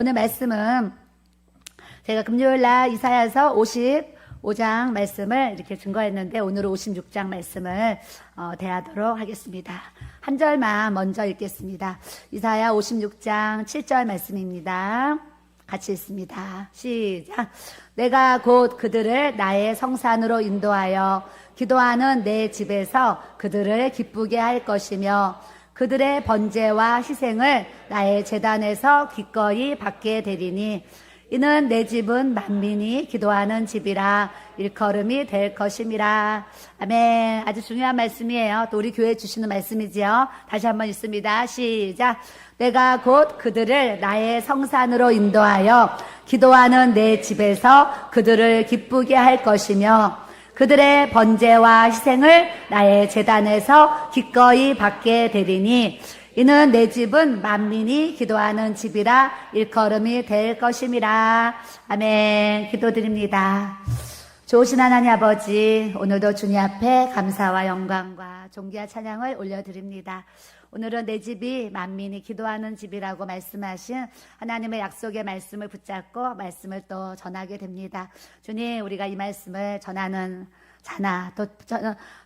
오늘 말씀은 제가 금요일날 이사야서 55장 말씀을 이렇게 증거했는데 오늘은 56장 말씀을 대하도록 하겠습니다. 한 절만 먼저 읽겠습니다. 이사야 56장 7절 말씀입니다. 같이 읽습니다. 시작. 내가 곧 그들을 나의 성산으로 인도하여 기도하는 내 집에서 그들을 기쁘게 할 것이며 그들의 번제와 희생을 나의 제단에서 기꺼이 받게 되리니 이는 내 집은 만민이 기도하는 집이라 일컬음이 될 것임이라. 아멘. 아주 중요한 말씀이에요. 또 우리 교회에 주시는 말씀이지요. 다시 한번 읽습니다. 시작. 내가 곧 그들을 나의 성산으로 인도하여 기도하는 내 집에서 그들을 기쁘게 할 것이며 그들의 번제와 희생을 나의 제단에서 기꺼이 받게 되리니 이는 내 집은 만민이 기도하는 집이라 일컬음이 될 것임이라. 아멘. 기도드립니다. 좋으신 하나님 아버지, 오늘도 주님 앞에 감사와 영광과 존귀와 찬양을 올려드립니다. 오늘은 내 집이 만민이 기도하는 집이라고 말씀하신 하나님의 약속의 말씀을 붙잡고 말씀을 또 전하게 됩니다. 주님, 우리가 이 말씀을 전하는 자나 또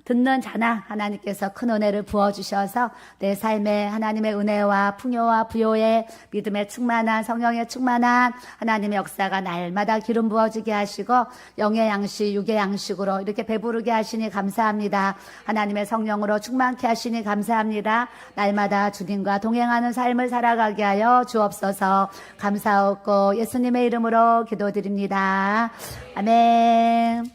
듣는 자나 하나님께서 큰 은혜를 부어주셔서 내 삶에 하나님의 은혜와 풍요와 부요의 믿음에 충만한 성령에 충만한 하나님의 역사가 날마다 기름 부어지게 하시고 영의 양식 육의 양식으로 이렇게 배부르게 하시니 감사합니다. 하나님의 성령으로 충만케 하시니 감사합니다. 날마다 주님과 동행하는 삶을 살아가게 하여 주옵소서. 감사하고 예수님의 이름으로 기도드립니다. 아멘.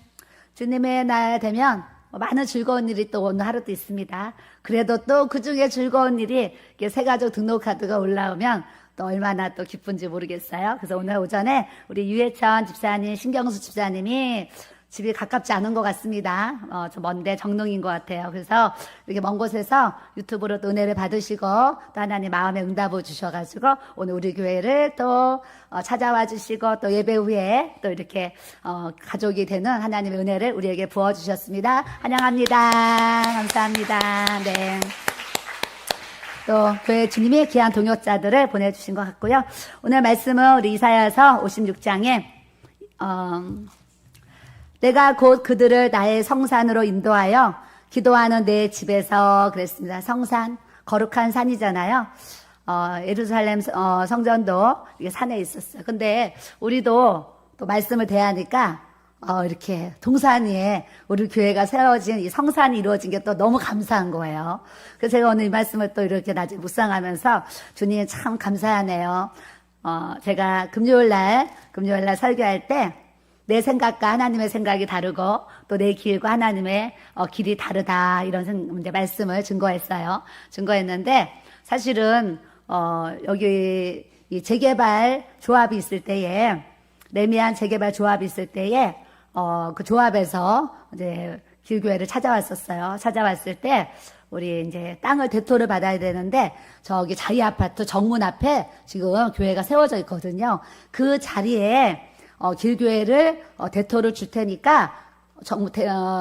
주님의 날 되면 많은 즐거운 일이 또 오늘 하루도 있습니다. 그래도 또 그중에 즐거운 일이 새가족 등록카드가 올라오면 또 얼마나 또 기쁜지 모르겠어요. 그래서 오늘 오전에 우리 유해천 집사님, 신경수 집사님이 집이 가깝지 않은 것 같습니다. 좀 먼데 정릉인 것 같아요. 그래서 이렇게 먼 곳에서 유튜브로 또 은혜를 받으시고 또 하나님 마음의 응답을 주셔가지고 오늘 우리 교회를 또 찾아와 주시고 또 예배 후에 또 이렇게 가족이 되는 하나님의 은혜를 우리에게 부어주셨습니다. 환영합니다. 감사합니다. 네. 또 교회 주님이 귀한 동역자들을 보내주신 것 같고요. 오늘 말씀은 우리 이사야서 56장에 내가 곧 그들을 나의 성산으로 인도하여 기도하는 내 집에서 그랬습니다. 성산, 거룩한 산이잖아요. 예루살렘 성전도 이게 산에 있었어요. 근데 우리도 또 말씀을 대하니까 이렇게 동산 위에 우리 교회가 세워진 이 성산이 이루어진 게 또 너무 감사한 거예요. 그래서 제가 오늘 이 말씀을 또 이렇게 나중에 묵상하면서 주님 참 감사하네요. 제가 금요일날 설교할 때 내 생각과 하나님의 생각이 다르고 또 내 길과 하나님의 길이 다르다 이런 이제 말씀을 증거했는데 사실은 여기 이 재개발 조합이 있을 때에 레미안 재개발 조합이 있을 때에 그 조합에서 이제 길교회를 찾아왔었어요. 찾아왔을 때 우리 이제 땅을 대토를 받아야 되는데 저기 자이 아파트 정문 앞에 지금 교회가 세워져 있거든요. 그 자리에 길교회를 대토를 줄 테니까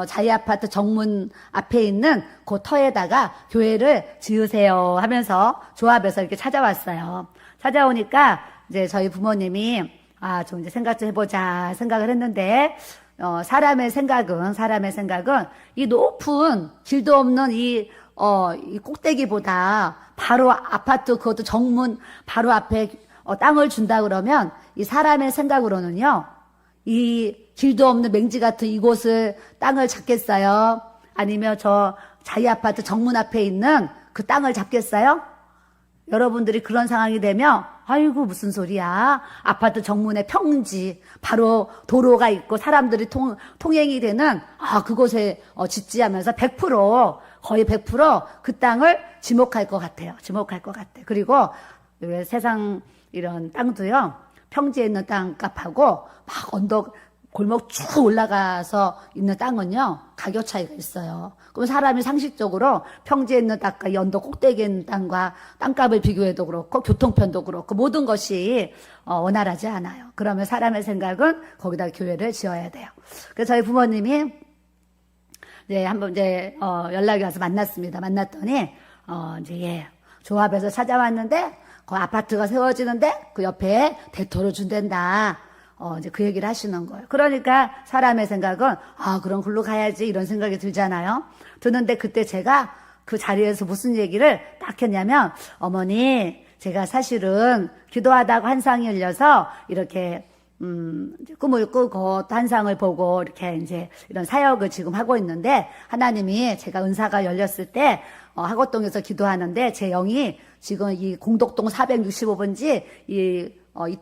자이 아파트 정문 앞에 있는 그 터에다가 교회를 지으세요 하면서 조합에서 이렇게 찾아왔어요. 찾아오니까 이제 저희 부모님이 좀 이제 생각 좀 해보자 생각을 했는데 사람의 생각은 이 높은 길도 없는 이 꼭대기보다 바로 아파트 그것도 정문 바로 앞에 땅을 준다 그러면 이 사람의 생각으로는요, 이 길도 없는 맹지 같은 이곳을 땅을 잡겠어요? 아니면 저 자이 아파트 정문 앞에 있는 그 땅을 잡겠어요? 여러분들이 그런 상황이 되면 아이고 무슨 소리야. 아파트 정문에 평지 바로 도로가 있고 사람들이 통행이 되는 그곳에 짓지 하면서 100% 거의 100% 그 땅을 지목할 것 같아요. 그리고 세상 이런 땅도요, 평지에 있는 땅값하고 막 언덕 골목 쭉 올라가서 있는 땅은요 가격 차이가 있어요. 그럼 사람이 상식적으로 평지에 있는 땅과 이 언덕 꼭대기에 있는 땅과 땅값을 비교해도 그렇고 교통편도 그렇고 모든 것이 원활하지 않아요. 그러면 사람의 생각은 거기다 교회를 지어야 돼요. 그래서 저희 부모님이 이제 한번 이제 연락이 와서 만났습니다. 만났더니 이제 조합에서 찾아왔는데 그 아파트가 세워지는데 그 옆에 대토를 준댄다. 이제 그 얘기를 하시는 거예요. 그러니까 사람의 생각은, 그럼 글로 가야지, 이런 생각이 들잖아요. 드는데 그때 제가 그 자리에서 무슨 얘기를 딱 했냐면, 어머니, 제가 사실은 기도하다가 환상이 열려서 이렇게 이제 꿈을 꾸고 또 환상을 보고 이렇게 이제 이런 사역을 지금 하고 있는데, 하나님이 제가 은사가 열렸을 때 하곡동에서 기도하는데 제 영이 지금 이 공덕동 465번지 이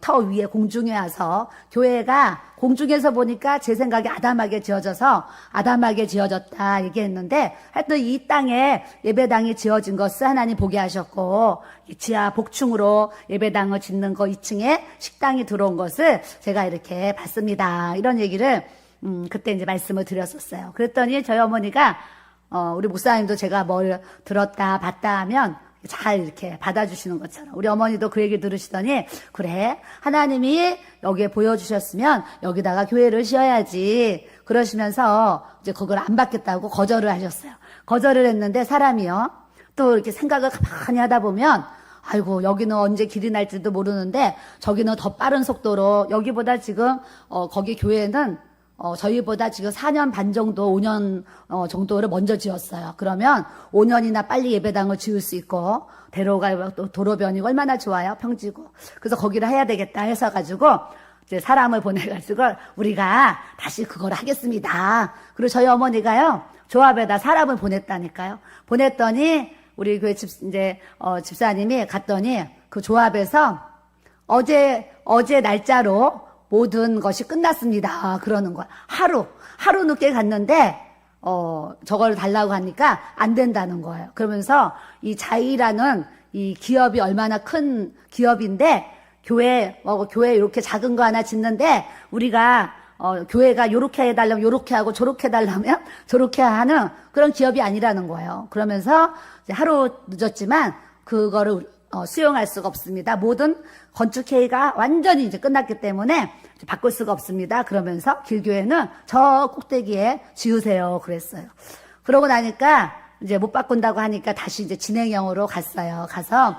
터 위에 공중에 와서, 교회가 공중에서 보니까 제 생각에 아담하게 지어져서 아담하게 지어졌다 얘기했는데, 하여튼 이 땅에 예배당이 지어진 것을 하나님 보게 하셨고, 지하 복층으로 예배당을 짓는 거 2층에 식당이 들어온 것을 제가 이렇게 봤습니다. 이런 얘기를 그때 이제 말씀을 드렸었어요. 그랬더니 저희 어머니가 우리 목사님도 제가 뭘 들었다 봤다 하면 잘 이렇게 받아주시는 것처럼, 우리 어머니도 그 얘기 들으시더니, 그래, 하나님이 여기에 보여주셨으면 여기다가 교회를 지어야지, 그러시면서 이제 그걸 안 받겠다고 거절을 하셨어요. 거절을 했는데 사람이요, 또 이렇게 생각을 가만히 하다 보면, 아이고, 여기는 언제 길이 날지도 모르는데 저기는 더 빠른 속도로, 여기보다 지금 거기 교회는 저희보다 지금 4년 반 정도, 5년 정도를 먼저 지었어요. 그러면 5년이나 빨리 예배당을 지을 수 있고, 대로가 또 도로변이고 얼마나 좋아요, 평지고. 그래서 거기를 해야 되겠다 해서 가지고 이제 사람을 보내가지고 우리가 다시 그걸 하겠습니다. 그리고 저희 어머니가요, 조합에다 사람을 보냈다니까요. 보냈더니 우리 교회 집사님이 갔더니 그 조합에서 어제 날짜로 모든 것이 끝났습니다, 그러는 거야. 하루 늦게 갔는데 저걸 달라고 하니까 안 된다는 거예요. 그러면서 이 자이라는 이 기업이 얼마나 큰 기업인데, 교회 이렇게 작은 거 하나 짓는데 우리가 교회가 요렇게 해달라면 요렇게 하고 저렇게 해달라면 저렇게 하는 그런 기업이 아니라는 거예요. 그러면서 이제 하루 늦었지만 그거를 수용할 수가 없습니다. 모든 건축 회의가 완전히 이제 끝났기 때문에 바꿀 수가 없습니다. 그러면서 길교회는 저 꼭대기에 지으세요, 그랬어요. 그러고 나니까 이제 못 바꾼다고 하니까 다시 이제 진행형으로 갔어요. 가서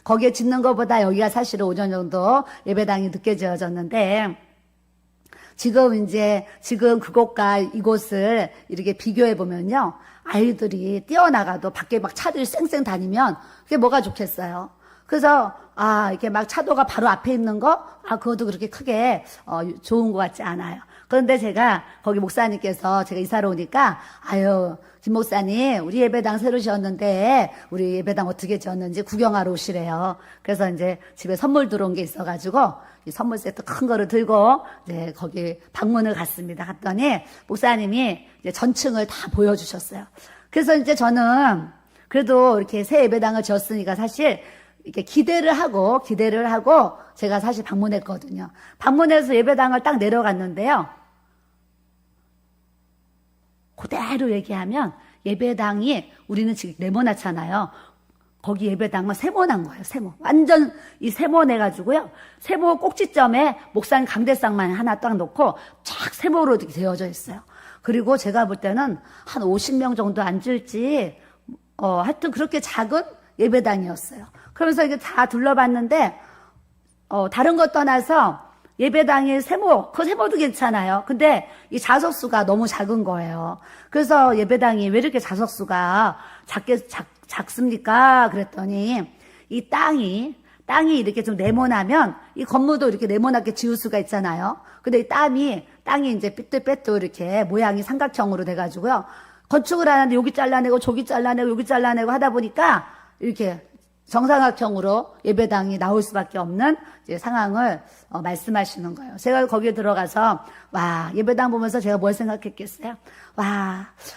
거기에 짓는 것보다 여기가 사실은 5년 정도 예배당이 늦게 지어졌는데, 지금 그곳과 이곳을 이렇게 비교해 보면요, 아이들이 뛰어나가도 밖에 막 차들이 쌩쌩 다니면 그게 뭐가 좋겠어요. 그래서 이렇게 막 차도가 바로 앞에 있는 거, 그것도 그렇게 크게 좋은 것 같지 않아요. 그런데 제가 거기 목사님께서, 제가 이사를 오니까, 김 목사님, 우리 예배당 새로 지었는데 우리 예배당 어떻게 지었는지 구경하러 오시래요. 그래서 이제 집에 선물 들어온 게 있어가지고 이 선물 세트 큰 거를 들고 이제 거기 방문을 갔습니다. 갔더니 목사님이 이제 전층을 다 보여주셨어요. 그래서 이제 저는 그래도 이렇게 새 예배당을 지었으니까 사실 이렇게 기대를 하고 제가 사실 방문했거든요. 방문해서 예배당을 딱 내려갔는데요, 그대로 얘기하면 예배당이, 우리는 지금 네모나잖아요. 거기 예배당은 세모난 거예요, 세모. 완전 이 세모내가지고요, 세모 꼭지점에 목사님 강대상만 하나 딱 놓고 쫙 세모로 이렇게 되어져 있어요. 그리고 제가 볼 때는 한 50명 정도 앉을지, 하여튼 그렇게 작은 예배당이었어요. 그러면서 이게 다 둘러봤는데, 다른 것 떠나서 예배당의 그 세모도 괜찮아요. 근데 이 좌석수가 너무 작은 거예요. 그래서 예배당이 왜 이렇게 좌석수가 작습니까? 그랬더니 이 땅이 이렇게 좀 네모나면 이 건물도 이렇게 네모나게 지을 수가 있잖아요. 근데 이 땅이 이제 삐뚤빼뚤 이렇게 모양이 삼각형으로 돼가지고요, 건축을 하는데 여기 잘라내고 저기 잘라내고 여기 잘라내고 하다 보니까 이렇게 정사각형으로 예배당이 나올 수밖에 없는 이제 상황을 말씀하시는 거예요. 제가 거기에 들어가서 예배당 보면서 제가 뭘 생각했겠어요?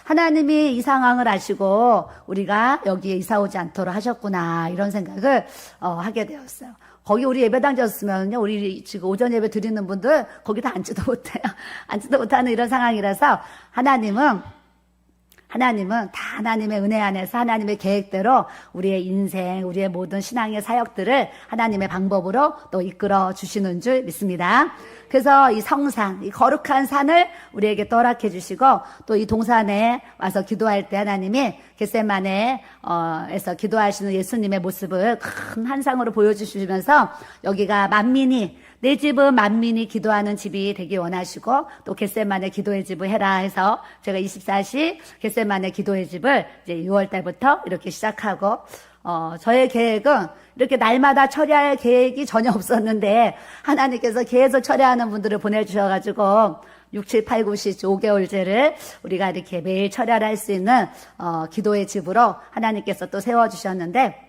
하나님이 이 상황을 아시고 우리가 여기에 이사 오지 않도록 하셨구나, 이런 생각을 하게 되었어요. 거기 우리 예배당 졌으면요, 우리 지금 오전 예배 드리는 분들 거기 다 앉지도 못해요. 앉지도 못하는 이런 상황이라서 하나님은 하나님은 다 하나님의 은혜 안에서 하나님의 계획대로 우리의 인생, 우리의 모든 신앙의 사역들을 하나님의 방법으로 또 이끌어 주시는 줄 믿습니다. 그래서 이 성산, 이 거룩한 산을 우리에게 또 허락해 주시고 또 이 동산에 와서 기도할 때 하나님이 겟세마네에서 기도하시는 예수님의 모습을 큰 환상으로 보여주시면서 여기가 만민이, 내 집은 만민이 기도하는 집이 되기 원하시고 또 겟세마네 기도의 집을 해라 해서 제가 24시 겟세마네 기도의 집을 이제 6월 달부터 이렇게 시작하고 저의 계획은 이렇게 날마다 처리할 계획이 전혀 없었는데 하나님께서 계속 처리하는 분들을 보내주셔가지고 6, 7, 8, 9, 10, 5개월제를 우리가 이렇게 매일 처리를 할 수 있는 기도의 집으로 하나님께서 또 세워주셨는데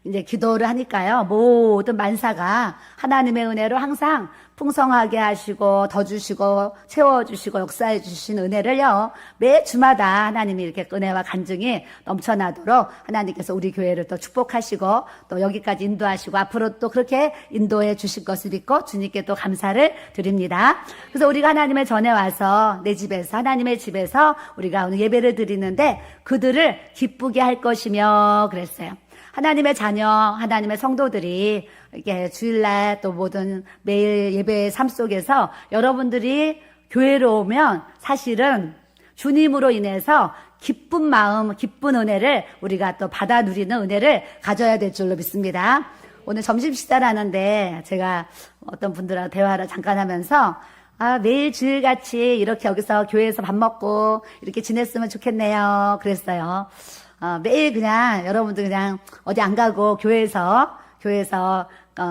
이제 기도를 하니까요, 모든 만사가 하나님의 은혜로 항상 풍성하게 하시고, 더 주시고, 채워주시고, 역사해 주신 은혜를요, 매 주마다 하나님이 이렇게 은혜와 간증이 넘쳐나도록 하나님께서 우리 교회를 또 축복하시고, 또 여기까지 인도하시고, 앞으로 또 그렇게 인도해 주실 것을 믿고, 주님께 또 감사를 드립니다. 그래서 우리가 하나님의 전에 와서, 내 집에서, 하나님의 집에서 우리가 오늘 예배를 드리는데, 그들을 기쁘게 할 것이며, 그랬어요. 하나님의 자녀, 하나님의 성도들이 이렇게 주일날 또 모든 매일 예배의 삶 속에서 여러분들이 교회로 오면 사실은 주님으로 인해서 기쁜 마음, 기쁜 은혜를 우리가 또 받아 누리는 은혜를 가져야 될 줄로 믿습니다. 오늘 점심 식사를 하는데 제가 어떤 분들하고 대화를 잠깐 하면서 매일 주일같이 이렇게 여기서 교회에서 밥 먹고 이렇게 지냈으면 좋겠네요. 그랬어요. 매일 그냥 여러분들 그냥 어디 안 가고 교회에서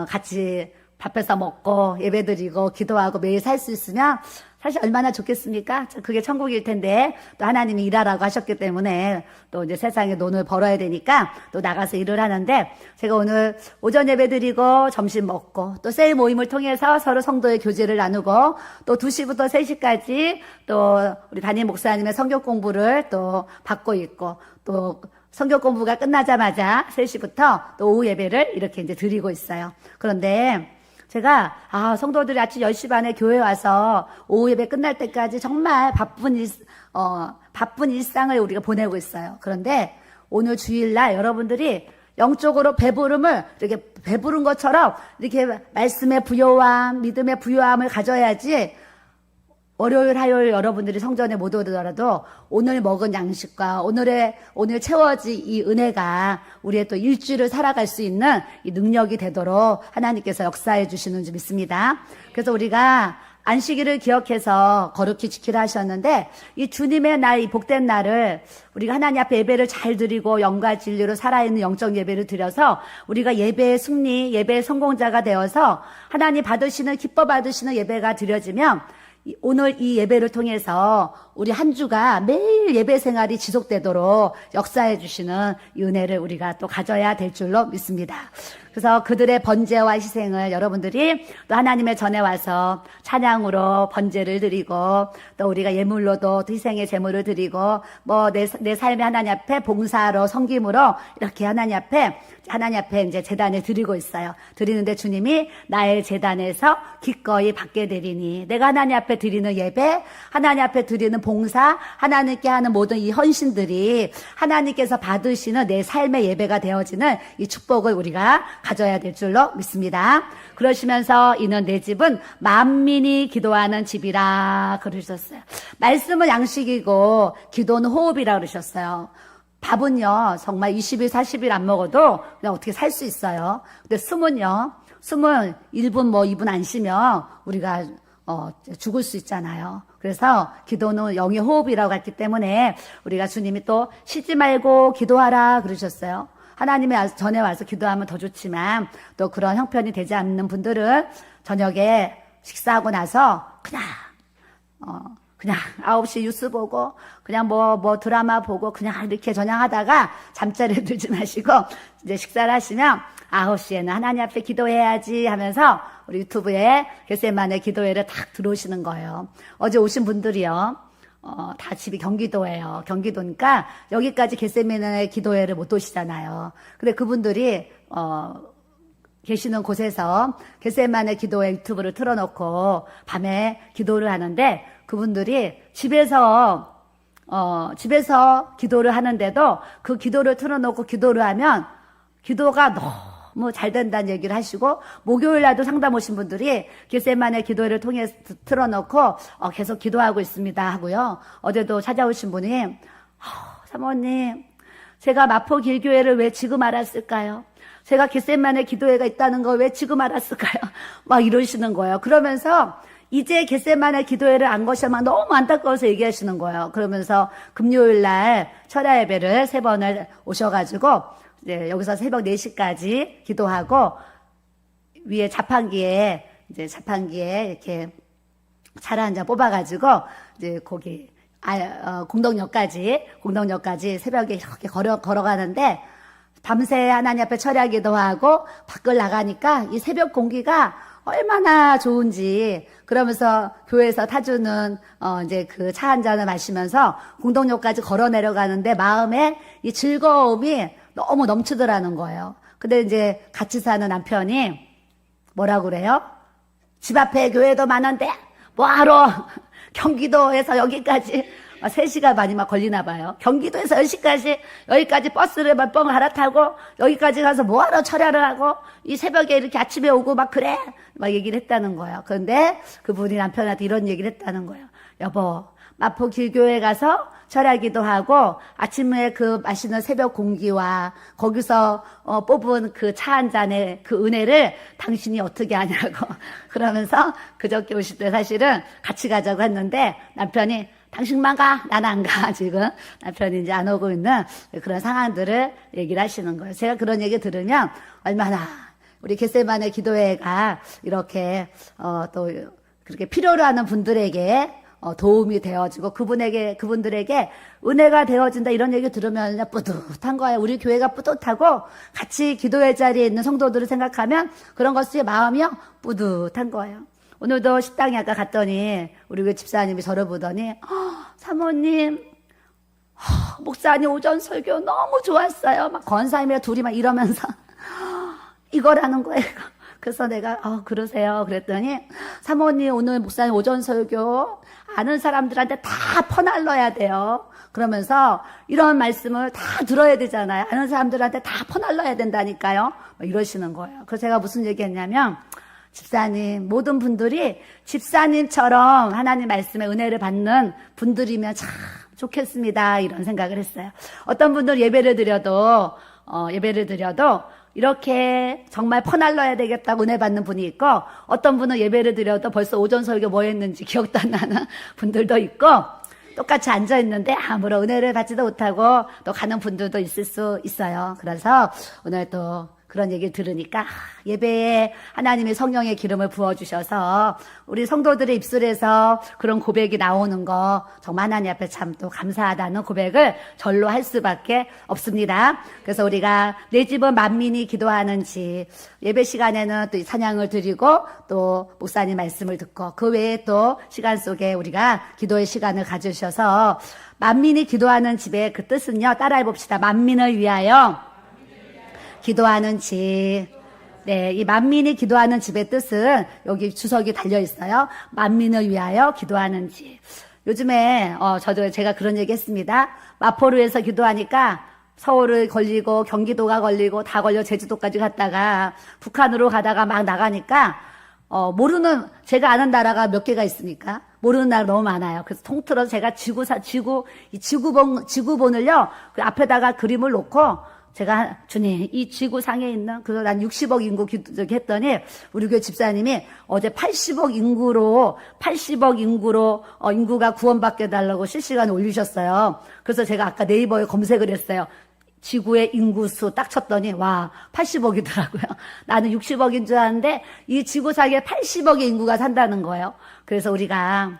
같이 밥해서 먹고 예배드리고 기도하고 매일 살 수 있으면 사실 얼마나 좋겠습니까? 그게 천국일 텐데 또 하나님이 일하라고 하셨기 때문에 또 이제 세상에 돈을 벌어야 되니까 또 나가서 일을 하는데 제가 오늘 오전 예배드리고 점심 먹고 또 셀 모임을 통해서 서로 성도의 교제를 나누고 또 2시부터 3시까지 또 우리 담임 목사님의 성경 공부를 또 받고 있고 또 성경 공부가 끝나자마자 3시부터 또 오후 예배를 이렇게 이제 드리고 있어요. 그런데 제가 성도들이 아침 10시 반에 교회 와서 오후 예배 끝날 때까지 정말 바쁜 일상을 우리가 보내고 있어요. 그런데 오늘 주일날 여러분들이 영적으로 배부름을 이렇게 배부른 것처럼 이렇게 말씀의 부요함, 믿음의 부요함을 가져야지 월요일, 화요일 여러분들이 성전에 못 오더라도 오늘 먹은 양식과 오늘 채워진 이 은혜가 우리의 또 일주일을 살아갈 수 있는 이 능력이 되도록 하나님께서 역사해 주시는 줄 믿습니다. 그래서 우리가 안식일을 기억해서 거룩히 지키라 하셨는데 이 주님의 날, 이 복된 날을 우리가 하나님 앞에 예배를 잘 드리고 영과 진리로 살아있는 영적 예배를 드려서 우리가 예배의 승리, 예배의 성공자가 되어서 하나님 받으시는 기뻐 받으시는 예배가 드려지면 오늘 이 예배를 통해서 우리 한 주가 매일 예배 생활이 지속되도록 역사해 주시는 이 은혜를 우리가 또 가져야 될 줄로 믿습니다. 그래서 그들의 번제와 희생을 여러분들이 또 하나님의 전에 와서 찬양으로 번제를 드리고 또 우리가 예물로도 또 희생의 제물을 드리고 뭐 내 삶의 하나님 앞에 봉사로 섬김으로 이렇게 하나님 앞에 이제 제단을 드리고 있어요. 드리는데 주님이 나의 제단에서 기꺼이 받게 되리니 내가 하나님 앞에 드리는 예배, 하나님 앞에 드리는 봉사, 하나님께 하는 모든 이 헌신들이 하나님께서 받으시는 내 삶의 예배가 되어지는 이 축복을 우리가 가져야 될 줄로 믿습니다. 그러시면서 이는 내 집은 만민이 기도하는 집이라 그러셨어요. 말씀은 양식이고 기도는 호흡이라 그러셨어요. 밥은요 정말 20일 40일 안 먹어도 그냥 어떻게 살 수 있어요. 근데 숨은 1분 2분 안 쉬면 우리가 죽을 수 있잖아요. 그래서 기도는 영의 호흡이라고 했기 때문에 우리가 주님이 또 쉬지 말고 기도하라 그러셨어요. 하나님의 전에 와서 기도하면 더 좋지만 또 그런 형편이 되지 않는 분들은 저녁에 식사하고 나서 그냥 9시 뉴스 보고 그냥 뭐 드라마 보고 그냥 이렇게 저녁하다가 잠자리에 들지 마시고 이제 식사를 하시면 9시에는 하나님 앞에 기도해야지 하면서 우리 유튜브에 겟세마네 기도회를 딱 들어오시는 거예요. 어제 오신 분들이요. 다 집이 경기도예요. 경기도니까 여기까지 겟세마네 기도회를 못 오시잖아요. 근데 그분들이 계시는 곳에서 겟세마네 기도회 유튜브를 틀어놓고 밤에 기도를 하는데 그분들이 집에서 집에서 기도를 하는데도 그 기도를 틀어놓고 기도를 하면 기도가 너무 잘 된다는 얘기를 하시고, 목요일 날도 상담 오신 분들이 겟세마네 기도회를 통해 틀어놓고 계속 기도하고 있습니다 하고요. 어제도 찾아오신 분이 사모님, 제가 마포 길교회를 왜 지금 알았을까요? 제가 겟세마네 기도회가 있다는 거 왜 지금 알았을까요? 막 이러시는 거예요. 그러면서 이제 겟세마네 기도회를 안 거셔만 너무 안타까워서 얘기하시는 거예요. 그러면서 금요일 날 철야 예배를 3번을 오셔가지고 이제 여기서 새벽 4시까지 기도하고, 위에 자판기에 이렇게 차를 한 잔 뽑아가지고 이제 거기 공덕역까지 새벽에 이렇게 걸어가는데, 밤새 하나님 앞에 철야 기도하고 밖을 나가니까 이 새벽 공기가 얼마나 좋은지, 그러면서 교회에서 타주는 이제 그 차 한 잔을 마시면서 공덕역까지 걸어 내려가는데 마음에 이 즐거움이 너무 넘치더라는 거예요. 근데 이제 같이 사는 남편이 뭐라고 그래요? 집 앞에 교회도 많은데 뭐하러 경기도에서 여기까지 3시간 많이 막 걸리나 봐요. 경기도에서 10시까지 여기까지 버스를 몇 번 갈아타고 여기까지 가서 뭐하러 철야를 하고 이 새벽에 이렇게 아침에 오고 막 그래? 막 얘기를 했다는 거예요. 그런데 그분이 남편한테 이런 얘기를 했다는 거예요. 여보, 마포 길교회 가서 철야기도 하고 아침에 그 마시는 새벽 공기와 거기서 뽑은 그 차 한 잔의 그 은혜를 당신이 어떻게 하냐고 그러면서 그저께 오실 때 사실은 같이 가자고 했는데 남편이 당신만 가, 난 안 가. 지금 남편이 이제 안 오고 있는 그런 상황들을 얘기를 하시는 거예요. 제가 그런 얘기 들으면 얼마나 우리 겟세마네 기도회가 이렇게 또 그렇게 필요로 하는 분들에게 도움이 되어지고 그분들에게 은혜가 되어진다, 이런 얘기 들으면 뿌듯한 거예요. 우리 교회가 뿌듯하고 같이 기도회 자리에 있는 성도들을 생각하면 그런 것이 마음이요 뿌듯한 거예요. 오늘도 식당에 아까 갔더니 우리 교회 집사님이 저를 보더니 사모님, 목사님 오전 설교 너무 좋았어요. 막 권사님이랑 둘이 막 이러면서 이거라는 거예요. 그래서 내가 그러세요 그랬더니, 사모님 오늘 목사님 오전 설교 아는 사람들한테 다 퍼날러야 돼요. 그러면서 이런 말씀을 다 들어야 되잖아요. 아는 사람들한테 다 퍼날러야 된다니까요. 이러시는 거예요. 그래서 제가 무슨 얘기했냐면, 집사님, 모든 분들이 집사님처럼 하나님 말씀의 은혜를 받는 분들이면 참 좋겠습니다, 이런 생각을 했어요. 어떤 분들 예배를 드려도 이렇게 정말 퍼날러야 되겠다고 은혜 받는 분이 있고, 어떤 분은 예배를 드려도 벌써 오전 설교 뭐 했는지 기억도 안 나는 분들도 있고, 똑같이 앉아있는데 아무런 은혜를 받지도 못하고 또 가는 분들도 있을 수 있어요. 그래서 오늘 또 그런 얘기를 들으니까 예배에 하나님의 성령의 기름을 부어주셔서 우리 성도들의 입술에서 그런 고백이 나오는 거 정말 하나님 앞에 참 또 감사하다는 고백을 절로 할 수밖에 없습니다. 그래서 우리가 내 집은 만민이 기도하는 집, 예배 시간에는 또 찬양을 드리고 또 목사님 말씀을 듣고 그 외에 또 시간 속에 우리가 기도의 시간을 가지셔서 만민이 기도하는 집의 그 뜻은요, 따라해 봅시다. 만민을 위하여 기도하는 집. 네, 이 만민이 기도하는 집의 뜻은 여기 주석이 달려 있어요. 만민을 위하여 기도하는 집. 요즘에 제가 그런 얘기 했습니다. 마포루에서 기도하니까 서울을 걸리고 경기도가 걸리고 다 걸려 제주도까지 갔다가 북한으로 가다가 막 나가니까 제가 아는 나라가 몇 개가 있으니까 모르는 나라 너무 많아요. 그래서 통틀어서 제가 지구본을요, 그 앞에다가 그림을 놓고 제가 주님, 이 지구상에 있는 난 60억 인구 했더니 우리 교회 집사님이 어제 80억 인구로 인구가 구원받게 달라고 실시간에 올리셨어요. 그래서 제가 아까 네이버에 검색을 했어요. 지구의 인구수 딱 쳤더니 와, 80억이더라고요. 나는 60억인 줄 알았는데 이 지구상에 80억의 인구가 산다는 거예요. 그래서 우리가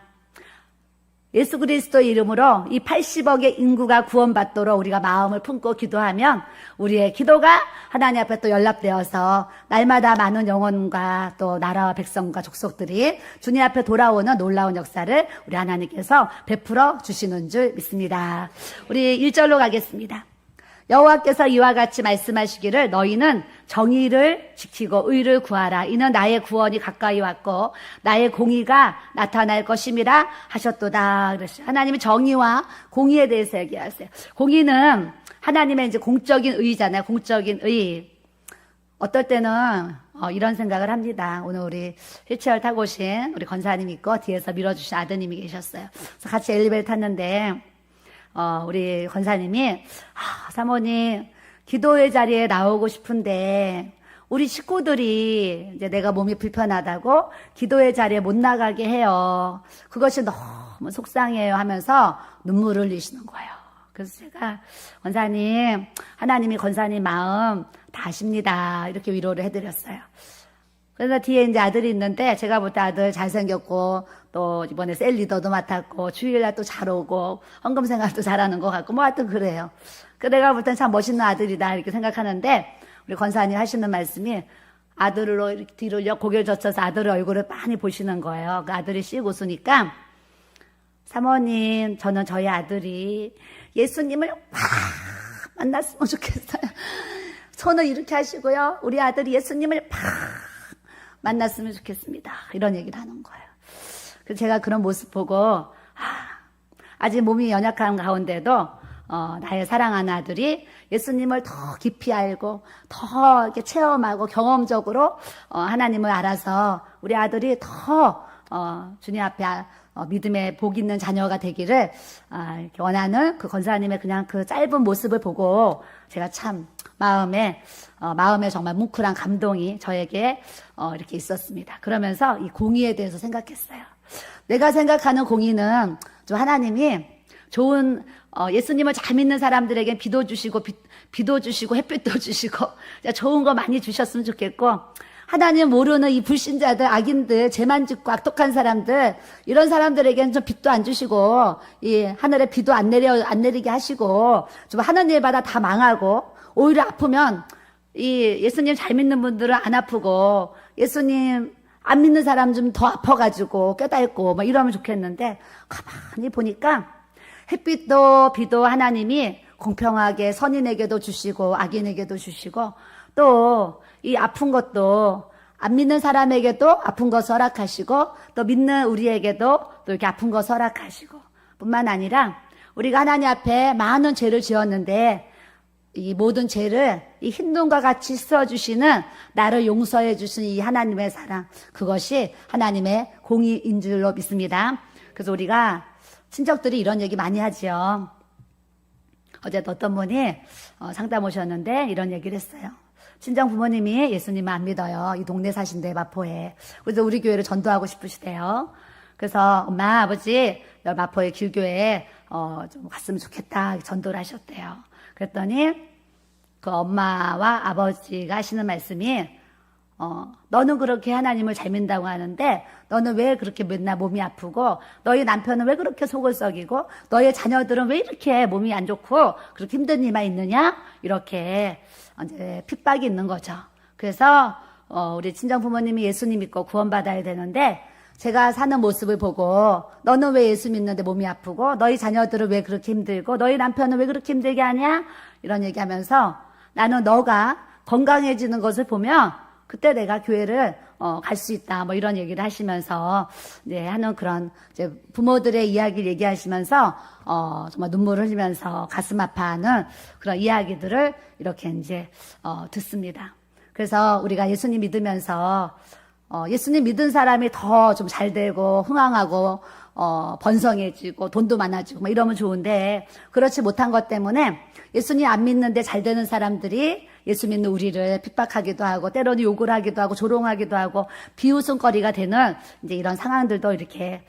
예수 그리스도의 이름으로 이 80억의 인구가 구원받도록 우리가 마음을 품고 기도하면 우리의 기도가 하나님 앞에 또 연락되어서 날마다 많은 영혼과 또 나라와 백성과 족속들이 주님 앞에 돌아오는 놀라운 역사를 우리 하나님께서 베풀어 주시는 줄 믿습니다. 우리 1절로 가겠습니다. 여호와께서 이와 같이 말씀하시기를 너희는 정의를 지키고 의를 구하라. 이는 나의 구원이 가까이 왔고 나의 공의가 나타날 것임이라 하셨도다. 그랬어요. 하나님이 정의와 공의에 대해서 얘기하세요. 공의는 하나님의 이제 공적인 의잖아요. 공적인 의. 어떨 때는 이런 생각을 합니다. 오늘 우리 휠체어 타고 오신 우리 권사님 있고 뒤에서 밀어주신 아드님이 계셨어요. 그래서 같이 엘리베이터 탔는데 우리 권사님이 사모님 기도의 자리에 나오고 싶은데 우리 식구들이 이제 내가 몸이 불편하다고 기도의 자리에 못 나가게 해요. 그것이 너무 속상해요 하면서 눈물을 흘리시는 거예요. 그래서 제가 권사님, 하나님이 권사님 마음 다 아십니다. 이렇게 위로를 해드렸어요. 그래서 뒤에 이제 아들이 있는데 제가 볼 때 아들 잘생겼고 또 이번에 셀 리더도 맡았고 주일날 또 잘 오고 헌금 생활도 잘하는 것 같고 뭐 하여튼 그래요. 그 내가 볼 땐 참 멋있는 아들이다 이렇게 생각하는데 우리 권사님 하시는 말씀이 아들로 이렇게 뒤로 고개를 젖혀서 아들의 얼굴을 많이 보시는 거예요. 그 아들이 씩 웃으니까 사모님 저는 저희 아들이 예수님을 확 만났으면 좋겠어요. 손을 이렇게 하시고요. 우리 아들이 예수님을 팍 만났으면 좋겠습니다. 이런 얘기를 하는 거예요. 그래서 제가 그런 모습 보고 아직 몸이 연약한 가운데도 나의 사랑하는 아들이 예수님을 더 깊이 알고 더 이렇게 체험하고 경험적으로 하나님을 알아서 우리 아들이 더 주님 앞에 믿음의 복 있는 자녀가 되기를 이렇게 원하는 그 권사님의 그냥 그 짧은 모습을 보고 제가 참 마음에 정말 뭉클한 감동이 저에게 이렇게 있었습니다. 그러면서 이 공의에 대해서 생각했어요. 내가 생각하는 공의는 좀 하나님이 좋은 예수님을 잘 믿는 사람들에게 비도 주시고 햇빛도 주시고 좋은 거 많이 주셨으면 좋겠고 하나님 모르는 이 불신자들, 악인들, 죄만 짓고 악독한 사람들 이런 사람들에게는 좀 빛도 안 주시고 이 하늘에 비도 안 내리게 하시고 좀 하나님의 바다 다 망하고 오히려 아프면 이 예수님 잘 믿는 분들은 안 아프고 예수님 안 믿는 사람 좀 더 아파가지고 깨닫고 뭐 이러면 좋겠는데 가만히 보니까 햇빛도 비도 하나님이 공평하게 선인에게도 주시고 악인에게도 주시고 또 이 아픈 것도 안 믿는 사람에게도 아픈 것 허락하시고 또 믿는 우리에게도 또 이렇게 아픈 것 허락하시고 뿐만 아니라 우리가 하나님 앞에 많은 죄를 지었는데 이 모든 죄를 이 흰 눈과 같이 씻어주시는 나를 용서해 주신 이 하나님의 사랑 그것이 하나님의 공의인 줄로 믿습니다. 그래서 우리가 친척들이 이런 얘기 많이 하지요. 어제도 어떤 분이 상담 오셨는데 이런 얘기를 했어요. 친정 부모님이 예수님을 안 믿어요. 이 동네 사신대 마포에. 그래서 우리 교회를 전도하고 싶으시대요. 그래서 엄마 아버지 마포의 길교회에 좀 갔으면 좋겠다 전도를 하셨대요. 그랬더니 그 엄마와 아버지가 하시는 말씀이 너는 그렇게 하나님을 잘 믿는다고 하는데 너는 왜 그렇게 맨날 몸이 아프고 너희 남편은 왜 그렇게 속을 썩이고 너희 자녀들은 왜 이렇게 몸이 안 좋고 그렇게 힘든 일만 있느냐 이렇게 이제 핍박이 있는 거죠. 그래서 우리 친정 부모님이 예수님 믿고 구원받아야 되는데 제가 사는 모습을 보고 너는 왜 예수 믿는데 몸이 아프고 너희 자녀들은 왜 그렇게 힘들고 너희 남편은 왜 그렇게 힘들게 하냐 이런 얘기하면서 나는 너가 건강해지는 것을 보면 그때 내가 교회를 갈 수 있다 뭐 이런 얘기를 하시면서 이제 하는 그런 이제 부모들의 이야기를 얘기하시면서 정말 눈물을 흘리면서 가슴 아파하는 그런 이야기들을 이렇게 이제 듣습니다. 그래서 우리가 예수님 믿으면서 예수님 믿은 사람이 더 좀 잘 되고 흥황하고 번성해지고 돈도 많아지고 뭐 이러면 좋은데 그렇지 못한 것 때문에 예수님 안 믿는데 잘 되는 사람들이 예수 믿는 우리를 핍박하기도 하고 때로는 욕을 하기도 하고 조롱하기도 하고 비웃음거리가 되는 이제 이런 상황들도 이렇게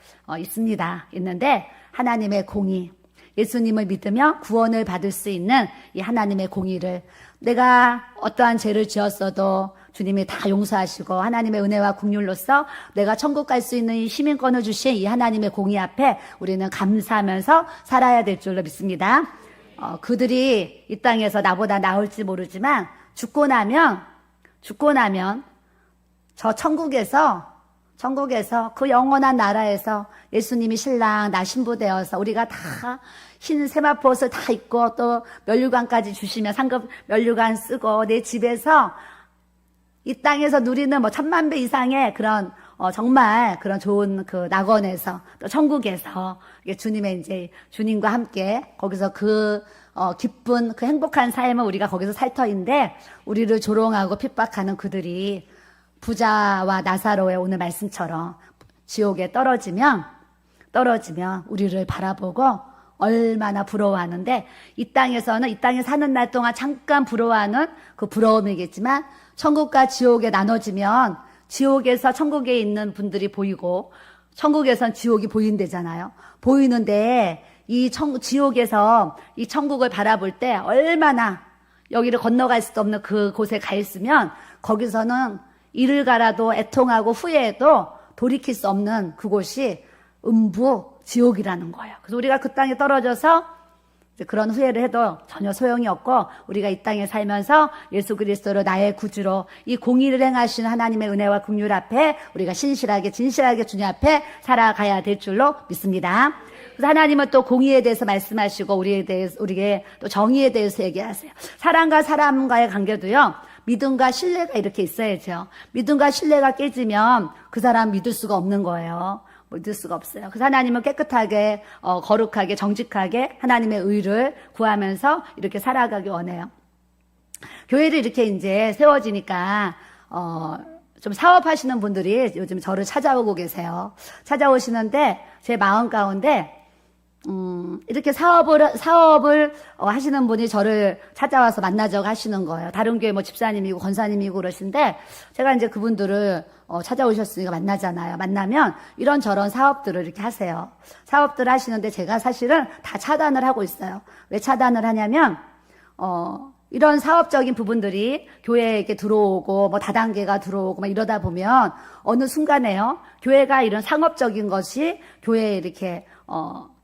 있는데 하나님의 공의 예수님을 믿으며 구원을 받을 수 있는 이 하나님의 공의를 내가 어떠한 죄를 지었어도 주님이 다 용서하시고 하나님의 은혜와 긍휼로서 내가 천국 갈 수 있는 이 시민권을 주신 이 하나님의 공의 앞에 우리는 감사하면서 살아야 될 줄로 믿습니다. 그들이 이 땅에서 나보다 나을지 모르지만 죽고 나면 저 천국에서 천국에서 그 영원한 나라에서 예수님이 신랑 나 신부되어서 우리가 다 흰 세마포옷을 다 입고 또 면류관까지 주시며 상급 면류관 쓰고 내 집에서 이 땅에서 누리는 뭐 1000만 배 이상의 그런 정말 그런 좋은 그 낙원에서 또 천국에서 주님의 이제 주님과 함께 거기서 그 기쁜 그 행복한 삶을 우리가 거기서 살 터인데 우리를 조롱하고 핍박하는 그들이 부자와 나사로의 오늘 말씀처럼 지옥에 떨어지면 우리를 바라보고 얼마나 부러워하는데 이 땅에서는 이 땅에 사는 날 동안 잠깐 부러워하는 그 부러움이겠지만 천국과 지옥에 나눠지면 지옥에서 천국에 있는 분들이 보이고 천국에선 지옥이 보인대잖아요. 보이는데 이 지옥에서 이 천국을 바라볼 때 얼마나 여기를 건너갈 수도 없는 그곳에 가 있으면 거기서는 이를 가라도 애통하고 후회해도 돌이킬 수 없는 그곳이 음부 지옥이라는 거예요. 그래서 우리가 그 땅에 떨어져서 그런 후회를 해도 전혀 소용이 없고 우리가 이 땅에 살면서 예수 그리스도로 나의 구주로 이 공의를 행하시는 하나님의 은혜와 긍휼 앞에 우리가 신실하게 진실하게 주님 앞에 살아가야 될 줄로 믿습니다. 그래서 하나님은 또 공의에 대해서 말씀하시고 우리에게 또 정의에 대해서 얘기하세요. 사람과 사람과의 관계도요. 믿음과 신뢰가 이렇게 있어야죠. 믿음과 신뢰가 깨지면 그 사람 믿을 수가 없는 거예요. 믿을 수가 없어요. 그래서 하나님은 깨끗하게 거룩하게 정직하게 하나님의 의를 구하면서 이렇게 살아가기 원해요. 교회를 이렇게 이제 세워지니까 좀 사업하시는 분들이 요즘 저를 찾아오고 계세요. 찾아오시는데 제 마음 가운데 이렇게 사업을 하시는 분이 저를 찾아와서 만나자고 하시는 거예요. 다른 교회 뭐 집사님이고 권사님이고 그러신데 제가 이제 그분들을 찾아오셨으니까 만나잖아요. 만나면 이런저런 사업들을 이렇게 하세요. 사업들을 하시는데 제가 사실은 다 차단을 하고 있어요. 왜 차단을 하냐면 이런 사업적인 부분들이 교회에 이렇게 들어오고 뭐 다단계가 들어오고 막 이러다 보면 어느 순간에요. 교회가 이런 상업적인 것이 교회에 이렇게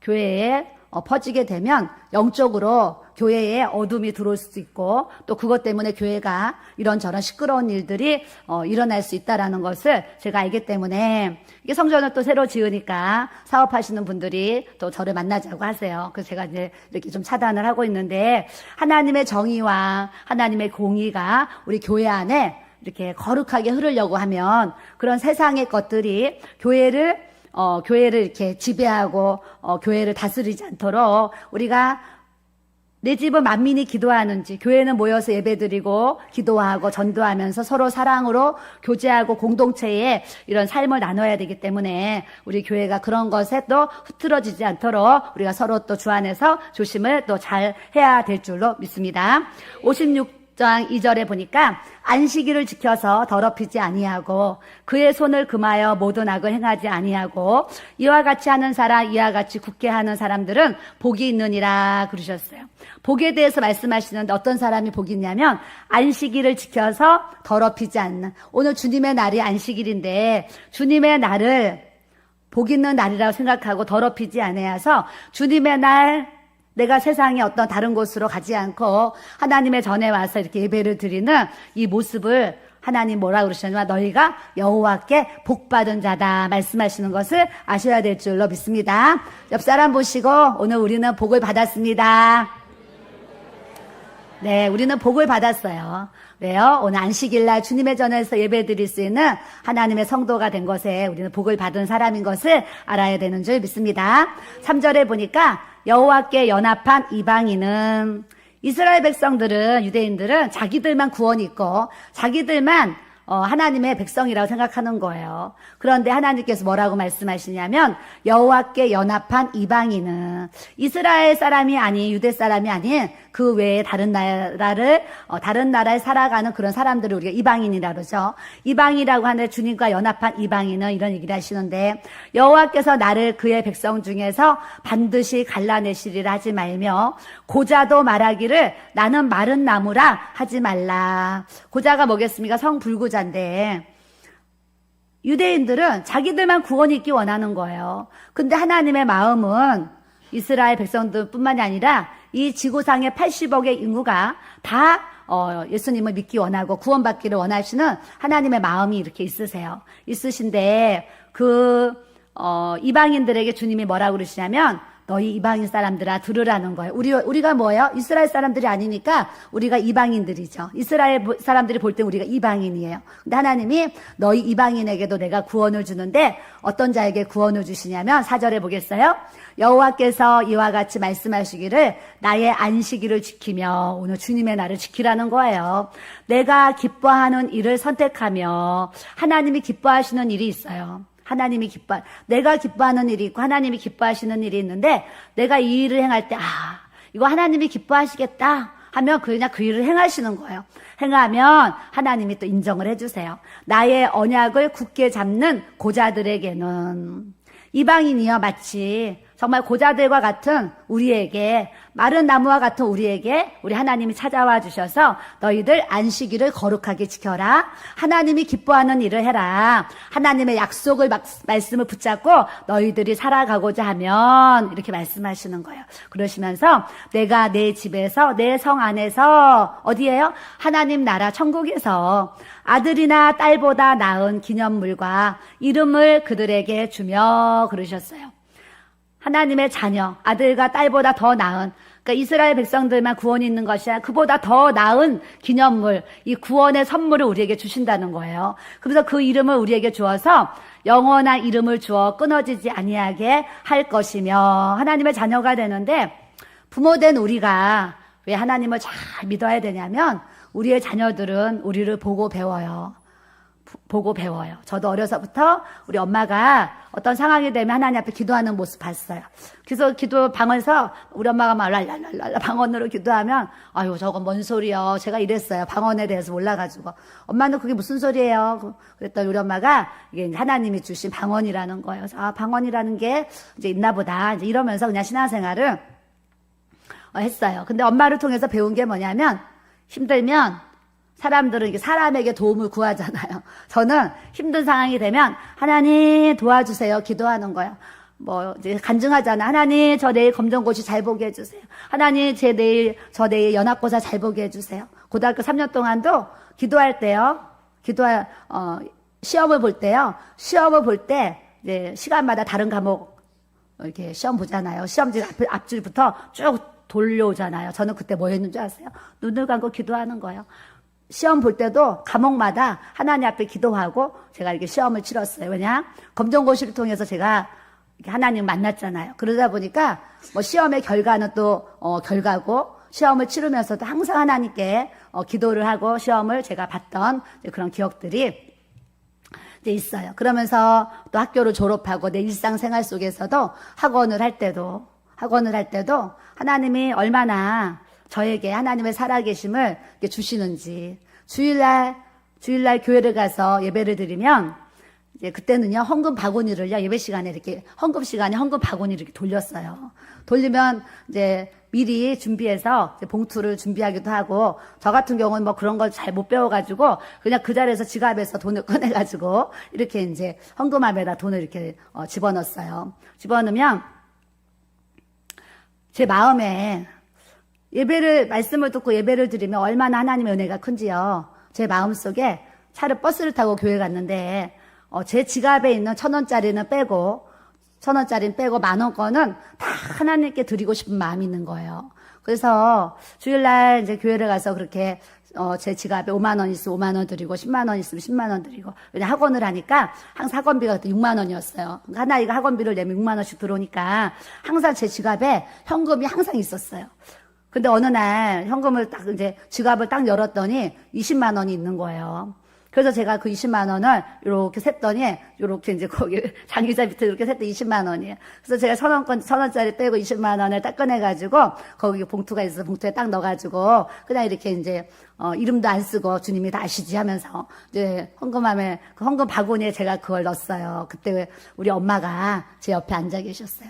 교회에 퍼지게 되면 영적으로 교회에 어둠이 들어올 수도 있고 또 그것 때문에 교회가 이런저런 시끄러운 일들이 일어날 수 있다라는 것을 제가 알기 때문에 이게 성전을 또 새로 지으니까 사업하시는 분들이 또 저를 만나자고 하세요. 그래서 제가 이제 이렇게 좀 차단을 하고 있는데 하나님의 정의와 하나님의 공의가 우리 교회 안에 이렇게 거룩하게 흐르려고 하면 그런 세상의 것들이 교회를 이렇게 지배하고 교회를 다스리지 않도록 우리가 내 집은 만민이 기도하는지 교회는 모여서 예배드리고 기도하고 전도하면서 서로 사랑으로 교제하고 공동체의 이런 삶을 나눠야 되기 때문에 우리 교회가 그런 것에 또 흐트러지지 않도록 우리가 서로 또 주 안에서 조심을 또 잘 해야 될 줄로 믿습니다. 56장 2절에 보니까 안식일을 지켜서 더럽히지 아니하고 그의 손을 금하여 모든 악을 행하지 아니하고 이와 같이 하는 사람 이와 같이 굳게 하는 사람들은 복이 있느니라 그러셨어요. 복에 대해서 말씀하시는데 어떤 사람이 복이 있냐면 안식일을 지켜서 더럽히지 않는 오늘 주님의 날이 안식일인데 주님의 날을 복 있는 날이라고 생각하고 더럽히지 아니하여서 주님의 날 내가 세상에 어떤 다른 곳으로 가지 않고 하나님의 전에 와서 이렇게 예배를 드리는 이 모습을 하나님 뭐라 그러셨냐면 너희가 여호와께 복받은 자다 말씀하시는 것을 아셔야 될 줄로 믿습니다. 옆 사람 보시고 오늘 우리는 복을 받았습니다. 네, 우리는 복을 받았어요. 왜요? 오늘 안식일날 주님의 전에서 예배 드릴 수 있는 하나님의 성도가 된 것에 우리는 복을 받은 사람인 것을 알아야 되는 줄 믿습니다. 3절에 보니까 여호와께 연합한 이방인은 이스라엘 백성들은 유대인들은 자기들만 구원이 있고 자기들만 하나님의 백성이라고 생각하는 거예요. 그런데 하나님께서 뭐라고 말씀하시냐면 여호와께 연합한 이방인은 이스라엘 사람이 아닌 유대 사람이 아닌 그 외에 다른 나라에 살아가는 그런 사람들을 우리가 이방인이라 그러죠. 이방이라고 하는데 주님과 연합한 이방인은 이런 얘기를 하시는데 여호와께서 나를 그의 백성 중에서 반드시 갈라내시리라 하지 말며 고자도 말하기를 나는 마른 나무라 하지 말라. 고자가 뭐겠습니까? 성불구자인데 유대인들은 자기들만 구원이 있기 원하는 거예요. 근데 하나님의 마음은 이스라엘 백성들뿐만이 아니라 이 지구상의 80억의 인구가 다 예수님을 믿기 원하고 구원받기를 원하시는 하나님의 마음이 이렇게 있으신데 이방인들에게 주님이 뭐라고 그러시냐면 너희 이방인 사람들아 들으라는 거예요. 우리가 뭐예요? 이스라엘 사람들이 아니니까 우리가 이방인들이죠. 이스라엘 사람들이 볼 때 우리가 이방인이에요. 근데 하나님이 너희 이방인에게도 내가 구원을 주는데 어떤 자에게 구원을 주시냐면 4절에 보겠어요? 여호와께서 이와 같이 말씀하시기를 나의 안식일을 지키며 오늘 주님의 날을 지키라는 거예요. 내가 기뻐하는 일을 선택하며 하나님이 기뻐하시는 일이 있어요. 내가 기뻐하는 일이 있고 하나님이 기뻐하시는 일이 있는데 내가 이 일을 행할 때 이거 하나님이 기뻐하시겠다 하면 그냥 그 일을 행하시는 거예요. 행하면 하나님이 또 인정을 해주세요. 나의 언약을 굳게 잡는 고자들에게는 이방인이여 마치 정말 고자들과 같은 우리에게 마른 나무와 같은 우리에게 우리 하나님이 찾아와 주셔서 너희들 안식일을 거룩하게 지켜라. 하나님이 기뻐하는 일을 해라. 하나님의 약속을 말씀을 붙잡고 너희들이 살아가고자 하면 이렇게 말씀하시는 거예요. 그러시면서 내가 내 집에서 내 성 안에서 어디예요? 하나님 나라 천국에서 아들이나 딸보다 나은 기념물과 이름을 그들에게 주며 그러셨어요. 하나님의 자녀, 아들과 딸보다 더 나은, 그러니까 이스라엘 백성들만 구원이 있는 것이 아니라 그보다 더 나은 기념물, 이 구원의 선물을 우리에게 주신다는 거예요. 그래서 그 이름을 우리에게 주어서 영원한 이름을 주어 끊어지지 아니하게 할 것이며 하나님의 자녀가 되는데 부모된 우리가 왜 하나님을 잘 믿어야 되냐면 우리의 자녀들은 우리를 보고 배워요. 저도 어려서부터 우리 엄마가 어떤 상황이 되면 하나님 앞에 기도하는 모습 봤어요. 그래서 기도 방언서 우리 엄마가 막 랄랄랄랄 방언으로 기도하면 아유 저건 뭔 소리요. 제가 이랬어요. 방언에 대해서 몰라가지고 엄마는 그게 무슨 소리예요. 그랬더니 우리 엄마가 이게 하나님이 주신 방언이라는 거예요. 그래서 방언이라는 게 이제 있나 보다. 이제 이러면서 그냥 신앙생활을 했어요. 근데 엄마를 통해서 배운 게 뭐냐면 힘들면 사람들은 이게 사람에게 도움을 구하잖아요. 저는 힘든 상황이 되면 하나님 도와주세요 기도하는 거예요. 이제 간증하잖아. 하나님 저 내일 검정고시 잘 보게 해주세요. 하나님 저 내일 연합고사 잘 보게 해주세요. 고등학교 3년 동안도 기도할 때요. 시험을 볼 때 이제 시간마다 다른 과목 이렇게 시험 보잖아요. 시험지 앞줄부터 쭉 돌려오잖아요. 저는 그때 뭐 했는 줄 아세요? 눈을 감고 기도하는 거예요. 시험 볼 때도 과목마다 하나님 앞에 기도하고 제가 이렇게 시험을 치렀어요. 왜냐? 검정고시를 통해서 제가 하나님 만났잖아요. 그러다 보니까 시험의 결과는 또 결과고 시험을 치르면서도 항상 하나님께 기도를 하고 시험을 제가 봤던 그런 기억들이 이제 있어요. 그러면서 또 학교를 졸업하고 내 일상생활 속에서도 학원을 할 때도 하나님이 얼마나 저에게 하나님의 살아계심을 주시는지 주일날 교회를 가서 예배를 드리면 이제 그때는요 헌금 바구니를요 예배 시간에 이렇게 헌금 바구니를 이렇게 돌렸어요. 돌리면 이제 미리 준비해서 이제 봉투를 준비하기도 하고 저 같은 경우는 그런 걸 잘 못 배워가지고 그냥 그 자리에서 지갑에서 돈을 꺼내가지고 이렇게 이제 헌금함에다 돈을 이렇게 집어넣었어요. 집어넣으면 제 마음에 말씀을 듣고 예배를 드리면 얼마나 하나님의 은혜가 큰지요. 제 마음속에 버스를 타고 교회 갔는데, 제 지갑에 있는 1,000원짜리는 빼고 10,000원 거는 다 하나님께 드리고 싶은 마음이 있는 거예요. 그래서 주일날 이제 교회를 가서 그렇게, 제 지갑에 5만 원 있으면 5만 원 드리고 10만 원 있으면 10만 원 드리고. 왜냐 학원을 하니까 항상 학원비가 그때 6만 원이었어요. 하나이가 학원비를 내면 6만 원씩 들어오니까 항상 제 지갑에 현금이 항상 있었어요. 근데 어느 날 현금을 이제 지갑을 딱 열었더니 20만 원이 있는 거예요. 그래서 제가 그 20만 원을 이렇게 셌더니 이렇게 이제 거기 장기자 밑에 이렇게 셌더니 20만 원이에요. 그래서 제가 1,000원짜리 빼고 20만 원을 딱 꺼내가지고 거기 봉투가 있어서 봉투에 딱 넣어가지고 그냥 이렇게 이제 이름도 안 쓰고 주님이 다 아시지 하면서 이제 헌금함에 그 헌금 바구니에 제가 그걸 넣었어요. 그때 우리 엄마가 제 옆에 앉아 계셨어요.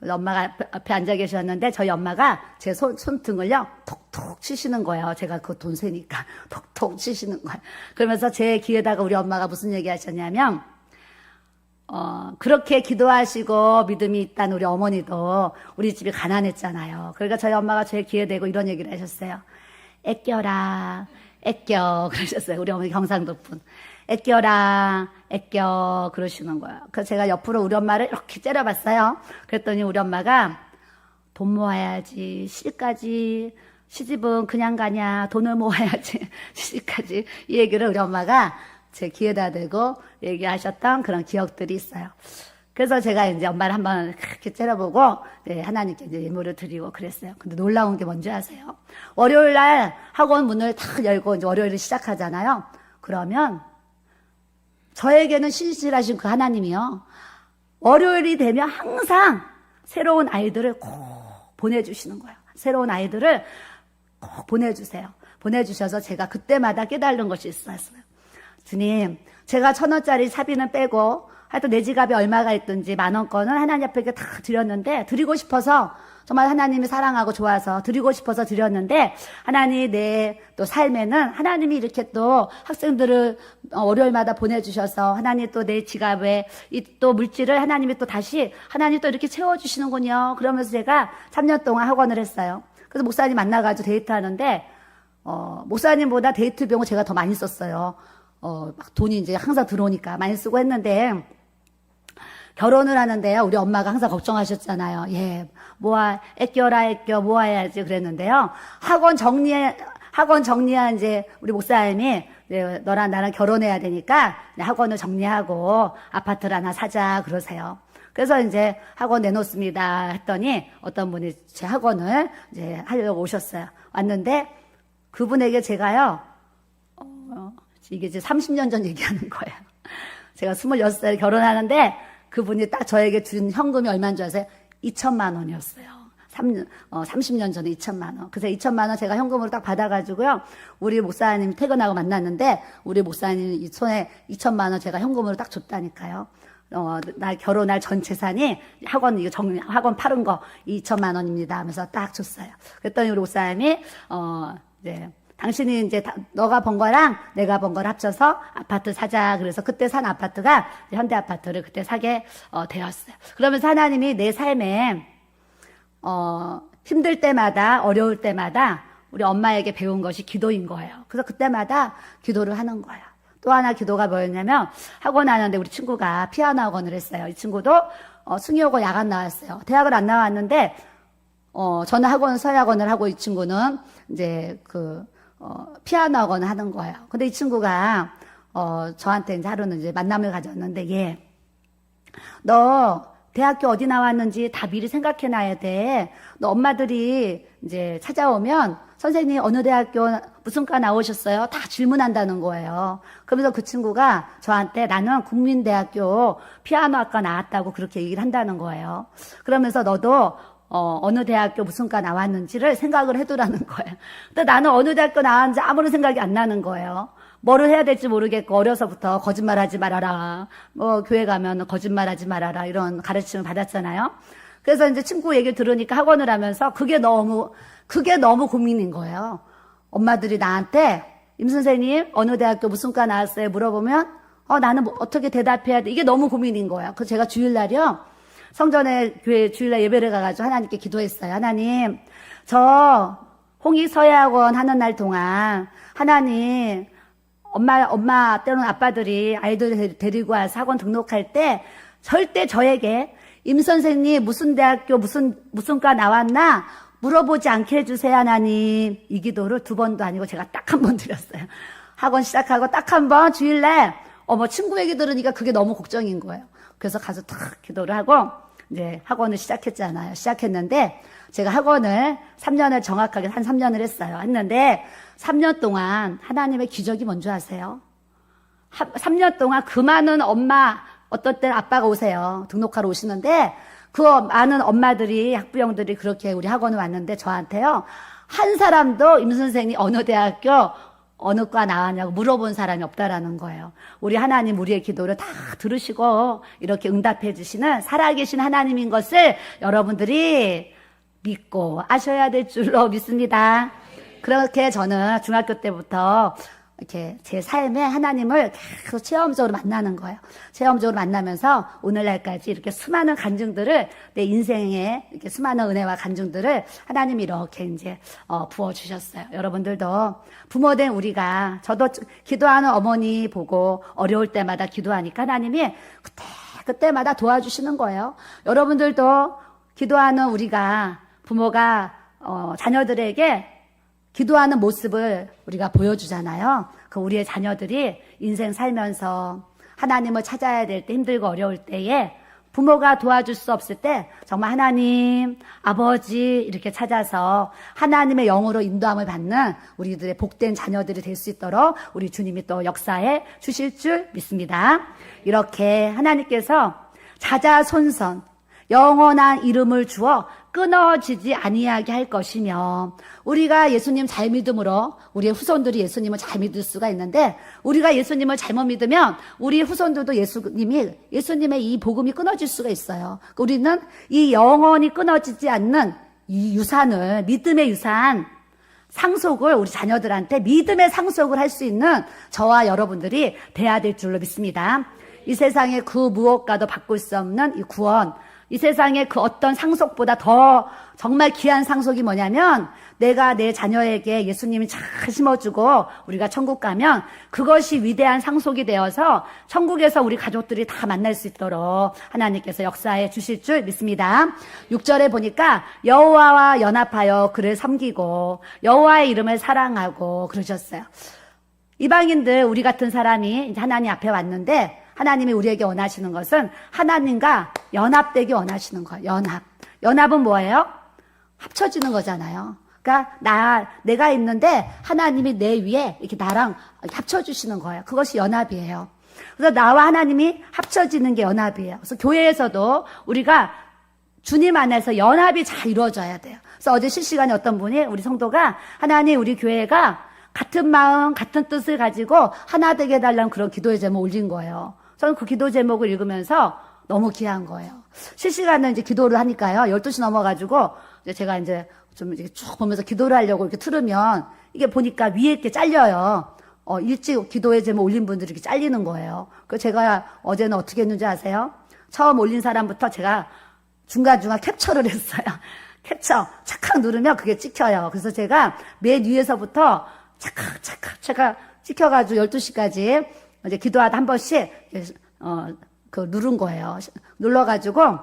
엄마가 앞에 앉아 계셨는데 저희 엄마가 제 손등을요 톡톡 치시는 거예요. 제가 그 돈 세니까 톡톡 치시는 거예요. 그러면서 제 귀에다가 우리 엄마가 무슨 얘기 하셨냐면 그렇게 기도하시고 믿음이 있다는 우리 어머니도 우리 집이 가난했잖아요. 그러니까 저희 엄마가 제 귀에 대고 이런 얘기를 하셨어요. 애껴라, 애껴. 그러셨어요. 우리 어머니 경상도 분. 애껴라, 애껴. 그러시는 거예요. 그래서 제가 옆으로 우리 엄마를 이렇게 째려봤어요. 그랬더니 우리 엄마가 돈 모아야지, 시집까지. 시집은 그냥 가냐, 돈을 모아야지, 시집까지. 이 얘기를 우리 엄마가 제 귀에다 대고 얘기하셨던 그런 기억들이 있어요. 그래서 제가 이제 엄마를 한번 그렇게 째려보고, 네, 하나님께 이제 예물을 드리고 그랬어요. 근데 놀라운 게 뭔지 아세요? 월요일 날 학원 문을 탁 열고 이제 월요일을 시작하잖아요. 그러면 저에게는 신실하신 그 하나님이요. 월요일이 되면 항상 새로운 아이들을 꼭 보내주시는 거예요. 새로운 아이들을 꼭 보내주세요. 보내주셔서 제가 그때마다 깨달은 것이 있었어요. 주님, 제가 1,000원짜리 사비는 빼고 하여튼 내 지갑에 얼마가 있든지 10,000원권을 하나님 앞에 다 드렸는데, 드리고 싶어서, 정말 하나님이 사랑하고 좋아서 드리고 싶어서 드렸는데, 하나님 내 또 삶에는 하나님이 이렇게 또 학생들을 월요일마다 보내주셔서 하나님 또 내 지갑에 이 또 물질을 하나님이 또 다시 하나님 또 이렇게 채워주시는군요. 그러면서 제가 3년 동안 학원을 했어요. 그래서 목사님 만나가지고 데이트하는데, 목사님보다 데이트 비용을 제가 더 많이 썼어요. 막 돈이 이제 항상 들어오니까 많이 쓰고 했는데, 결혼을 하는데요. 우리 엄마가 항상 걱정하셨잖아요. 예, 애껴라, 애껴, 모아야지 그랬는데요. 학원 정리한 이제 우리 목사님이 이제 너랑 나랑 결혼해야 되니까 학원을 정리하고 아파트를 하나 사자 그러세요. 그래서 이제 학원 내놓습니다 했더니 어떤 분이 제 학원을 이제 하려고 오셨어요. 왔는데 그분에게 제가요, 이게 이제 30년 전 얘기하는 거예요. 제가 26살 결혼하는데 그분이 딱 저에게 준 현금이 얼마인 줄 아세요? 2,000만 원이었어요. 30년 전에 2,000만 원. 그래서 2,000만 원 제가 현금으로 딱 받아가지고요. 우리 목사님 퇴근하고 만났는데 우리 목사님 손에 2,000만 원 제가 현금으로 딱 줬다니까요. 나 결혼할 전 재산이 학원 파는 거 2,000만 원입니다 하면서 딱 줬어요. 그랬더니 우리 목사님이, 이제, 당신이 이제 너가 번 거랑 내가 번 걸 합쳐서 아파트 사자. 그래서 그때 산 아파트가 현대 아파트를 그때 사게 되었어요. 그러면서 하나님이 내 삶에 힘들 때마다 어려울 때마다 우리 엄마에게 배운 것이 기도인 거예요. 그래서 그때마다 기도를 하는 거예요. 또 하나 기도가 뭐였냐면 학원 하는데 우리 친구가 피아노 학원을 했어요. 이 친구도 승유하고 야간 나왔어요. 대학을 안 나왔는데 저는 서예학원을 하고 이 친구는 이제 피아노 학원을 하는 거예요. 근데 이 친구가 저한테 이제 하루는 이제 만남을 가졌는데, 너 대학교 어디 나왔는지 다 미리 생각해 놔야 돼. 너 엄마들이 이제 찾아오면 선생님 어느 대학교 무슨 과 나오셨어요? 다 질문한다는 거예요. 그러면서 그 친구가 저한테 나는 국민대학교 피아노학과 나왔다고 그렇게 얘기를 한다는 거예요. 그러면서 너도 어느 대학교 무슨 과 나왔는지를 생각을 해두라는 거예요. 근데 나는 어느 대학교 나왔는지 아무런 생각이 안 나는 거예요. 뭐를 해야 될지 모르겠고 어려서부터 거짓말하지 말아라. 교회 가면 거짓말하지 말아라. 이런 가르침을 받았잖아요. 그래서 이제 친구 얘기를 들으니까 학원을 하면서 그게 너무 고민인 거예요. 엄마들이 나한테 임 선생님 어느 대학교 무슨 과 나왔어요? 물어보면 나는 어떻게 대답해야 돼? 이게 너무 고민인 거예요. 그래서 제가 주일날이요. 성전에 교회 주일날 예배를 가가지고 하나님께 기도했어요. 하나님, 저 홍익 서예학원 하는 날 동안 하나님 엄마 때로는 아빠들이 아이들 데리고 와서 학원 등록할 때 절대 저에게 임 선생님 무슨 대학교 무슨 과 나왔나 물어보지 않게 해주세요 하나님. 이 기도를 2번도 아니고 제가 딱 1번 드렸어요. 학원 시작하고 딱 1번 주일날 친구 얘기 들으니까 그게 너무 걱정인 거예요. 그래서 가서 탁 기도를 하고 이제 학원을 시작했잖아요. 시작했는데 제가 학원을 3년을 정확하게 한 3년을 했어요. 했는데 3년 동안 하나님의 기적이 뭔지 아세요? 3년 동안 그 많은 어떨 땐 아빠가 오세요. 등록하러 오시는데 그 많은 엄마들이 학부형들이 그렇게 우리 학원을 왔는데 저한테요. 한 사람도 임 선생님 어느 대학교 어느 과 나왔냐고 물어본 사람이 없다라는 거예요. 우리 하나님 우리의 기도를 다 들으시고 이렇게 응답해 주시는 살아계신 하나님인 것을 여러분들이 믿고 아셔야 될 줄로 믿습니다. 그렇게 저는 중학교 때부터 이렇게 제 삶에 하나님을 계속 체험적으로 만나는 거예요. 체험적으로 만나면서 오늘날까지 이렇게 수많은 간증들을 내 인생에 이렇게 수많은 은혜와 간증들을 하나님이 이렇게 이제 부어주셨어요. 여러분들도 부모된 우리가 저도 기도하는 어머니 보고 어려울 때마다 기도하니까 하나님이 그때마다 도와주시는 거예요. 여러분들도 기도하는 우리가 부모가 자녀들에게 기도하는 모습을 우리가 보여주잖아요. 그 우리의 자녀들이 인생 살면서 하나님을 찾아야 될 때 힘들고 어려울 때에 부모가 도와줄 수 없을 때 정말 하나님, 아버지 이렇게 찾아서 하나님의 영으로 인도함을 받는 우리들의 복된 자녀들이 될 수 있도록 우리 주님이 또 역사해 주실 줄 믿습니다. 이렇게 하나님께서 자자손손 영원한 이름을 주어 끊어지지 아니하게 할 것이며 우리가 예수님 잘 믿음으로 우리의 후손들이 예수님을 잘 믿을 수가 있는데 우리가 예수님을 잘못 믿으면 우리 후손들도 예수님의 이 복음이 끊어질 수가 있어요. 우리는 이 영원히 끊어지지 않는 이 유산을 믿음의 유산 상속을 우리 자녀들한테 믿음의 상속을 할 수 있는 저와 여러분들이 돼야 될 줄로 믿습니다. 이 세상에 그 무엇과도 바꿀 수 없는 이 구원, 이 세상에 그 어떤 상속보다 더 정말 귀한 상속이 뭐냐면 내가 내 자녀에게 예수님이 잘 심어주고 우리가 천국 가면 그것이 위대한 상속이 되어서 천국에서 우리 가족들이 다 만날 수 있도록 하나님께서 역사해 주실 줄 믿습니다. 6절에 보니까 여호와와 연합하여 그를 섬기고 여호와의 이름을 사랑하고 그러셨어요. 이방인들 우리 같은 사람이 이제 하나님 앞에 왔는데 하나님이 우리에게 원하시는 것은 하나님과 연합되기 원하시는 거예요. 연합은 뭐예요? 합쳐지는 거잖아요. 그러니까 내가 있는데 하나님이 내 위에 이렇게 나랑 합쳐주시는 거예요. 그것이 연합이에요. 그래서 나와 하나님이 합쳐지는 게 연합이에요. 그래서 교회에서도 우리가 주님 안에서 연합이 잘 이루어져야 돼요. 그래서 어제 실시간에 어떤 분이 우리 성도가 하나님 우리 교회가 같은 마음 같은 뜻을 가지고 하나 되게 해달라는 그런 기도의 제목 올린 거예요. 저는 그 기도 제목을 읽으면서 너무 귀한 거예요. 실시간은 이제 기도를 하니까요. 12시 넘어가지고 이제 제가 이제 좀 이렇게 쭉 보면서 기도를 하려고 이렇게 틀으면 이게 보니까 위에 이렇게 잘려요. 일찍 기도의 제목 올린 분들이 이렇게 잘리는 거예요. 그래서 제가 어제는 어떻게 했는지 아세요? 처음 올린 사람부터 제가 중간중간 캡처를 했어요. 캡처 착각 누르면 그게 찍혀요. 그래서 제가 맨 위에서부터 착각 찍혀가지고 12시까지 이제 기도하다 한 번씩 그 누른 거예요. 눌러가지고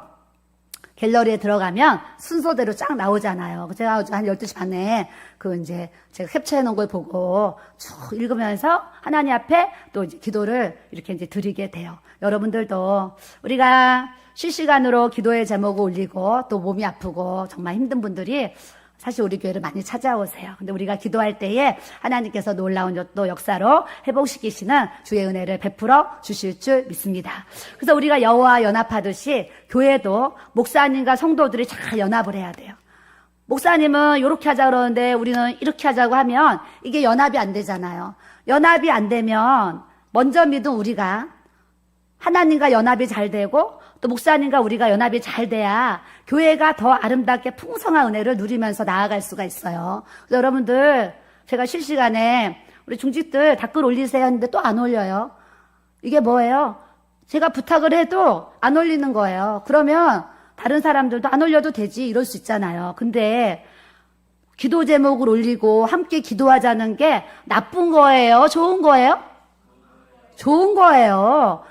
갤러리에 들어가면 순서대로 쫙 나오잖아요. 제가 한 12시 반에 그 이제 제가 캡처해 놓은 걸 보고 쭉 읽으면서 하나님 앞에 또 이제 기도를 이렇게 이제 드리게 돼요. 여러분들도 우리가 실시간으로 기도의 제목을 올리고 또 몸이 아프고 정말 힘든 분들이 사실 우리 교회를 많이 찾아오세요. 근데 우리가 기도할 때에 하나님께서 놀라운 또 역사로 회복시키시는 주의 은혜를 베풀어 주실 줄 믿습니다. 그래서 우리가 여호와 연합하듯이 교회도 목사님과 성도들이 잘 연합을 해야 돼요. 목사님은 이렇게 하자 그러는데 우리는 이렇게 하자고 하면 이게 연합이 안 되잖아요. 연합이 안 되면 먼저 믿은 우리가 하나님과 연합이 잘 되고 또 목사님과 우리가 연합이 잘 돼야 교회가 더 아름답게 풍성한 은혜를 누리면서 나아갈 수가 있어요. 그래서 여러분들 제가 실시간에 우리 중직들 댓글 올리세요 했는데 또 안 올려요. 이게 뭐예요? 제가 부탁을 해도 안 올리는 거예요. 그러면 다른 사람들도 안 올려도 되지 이럴 수 있잖아요. 근데 기도 제목을 올리고 함께 기도하자는 게 나쁜 거예요? 좋은 거예요? 좋은 거예요.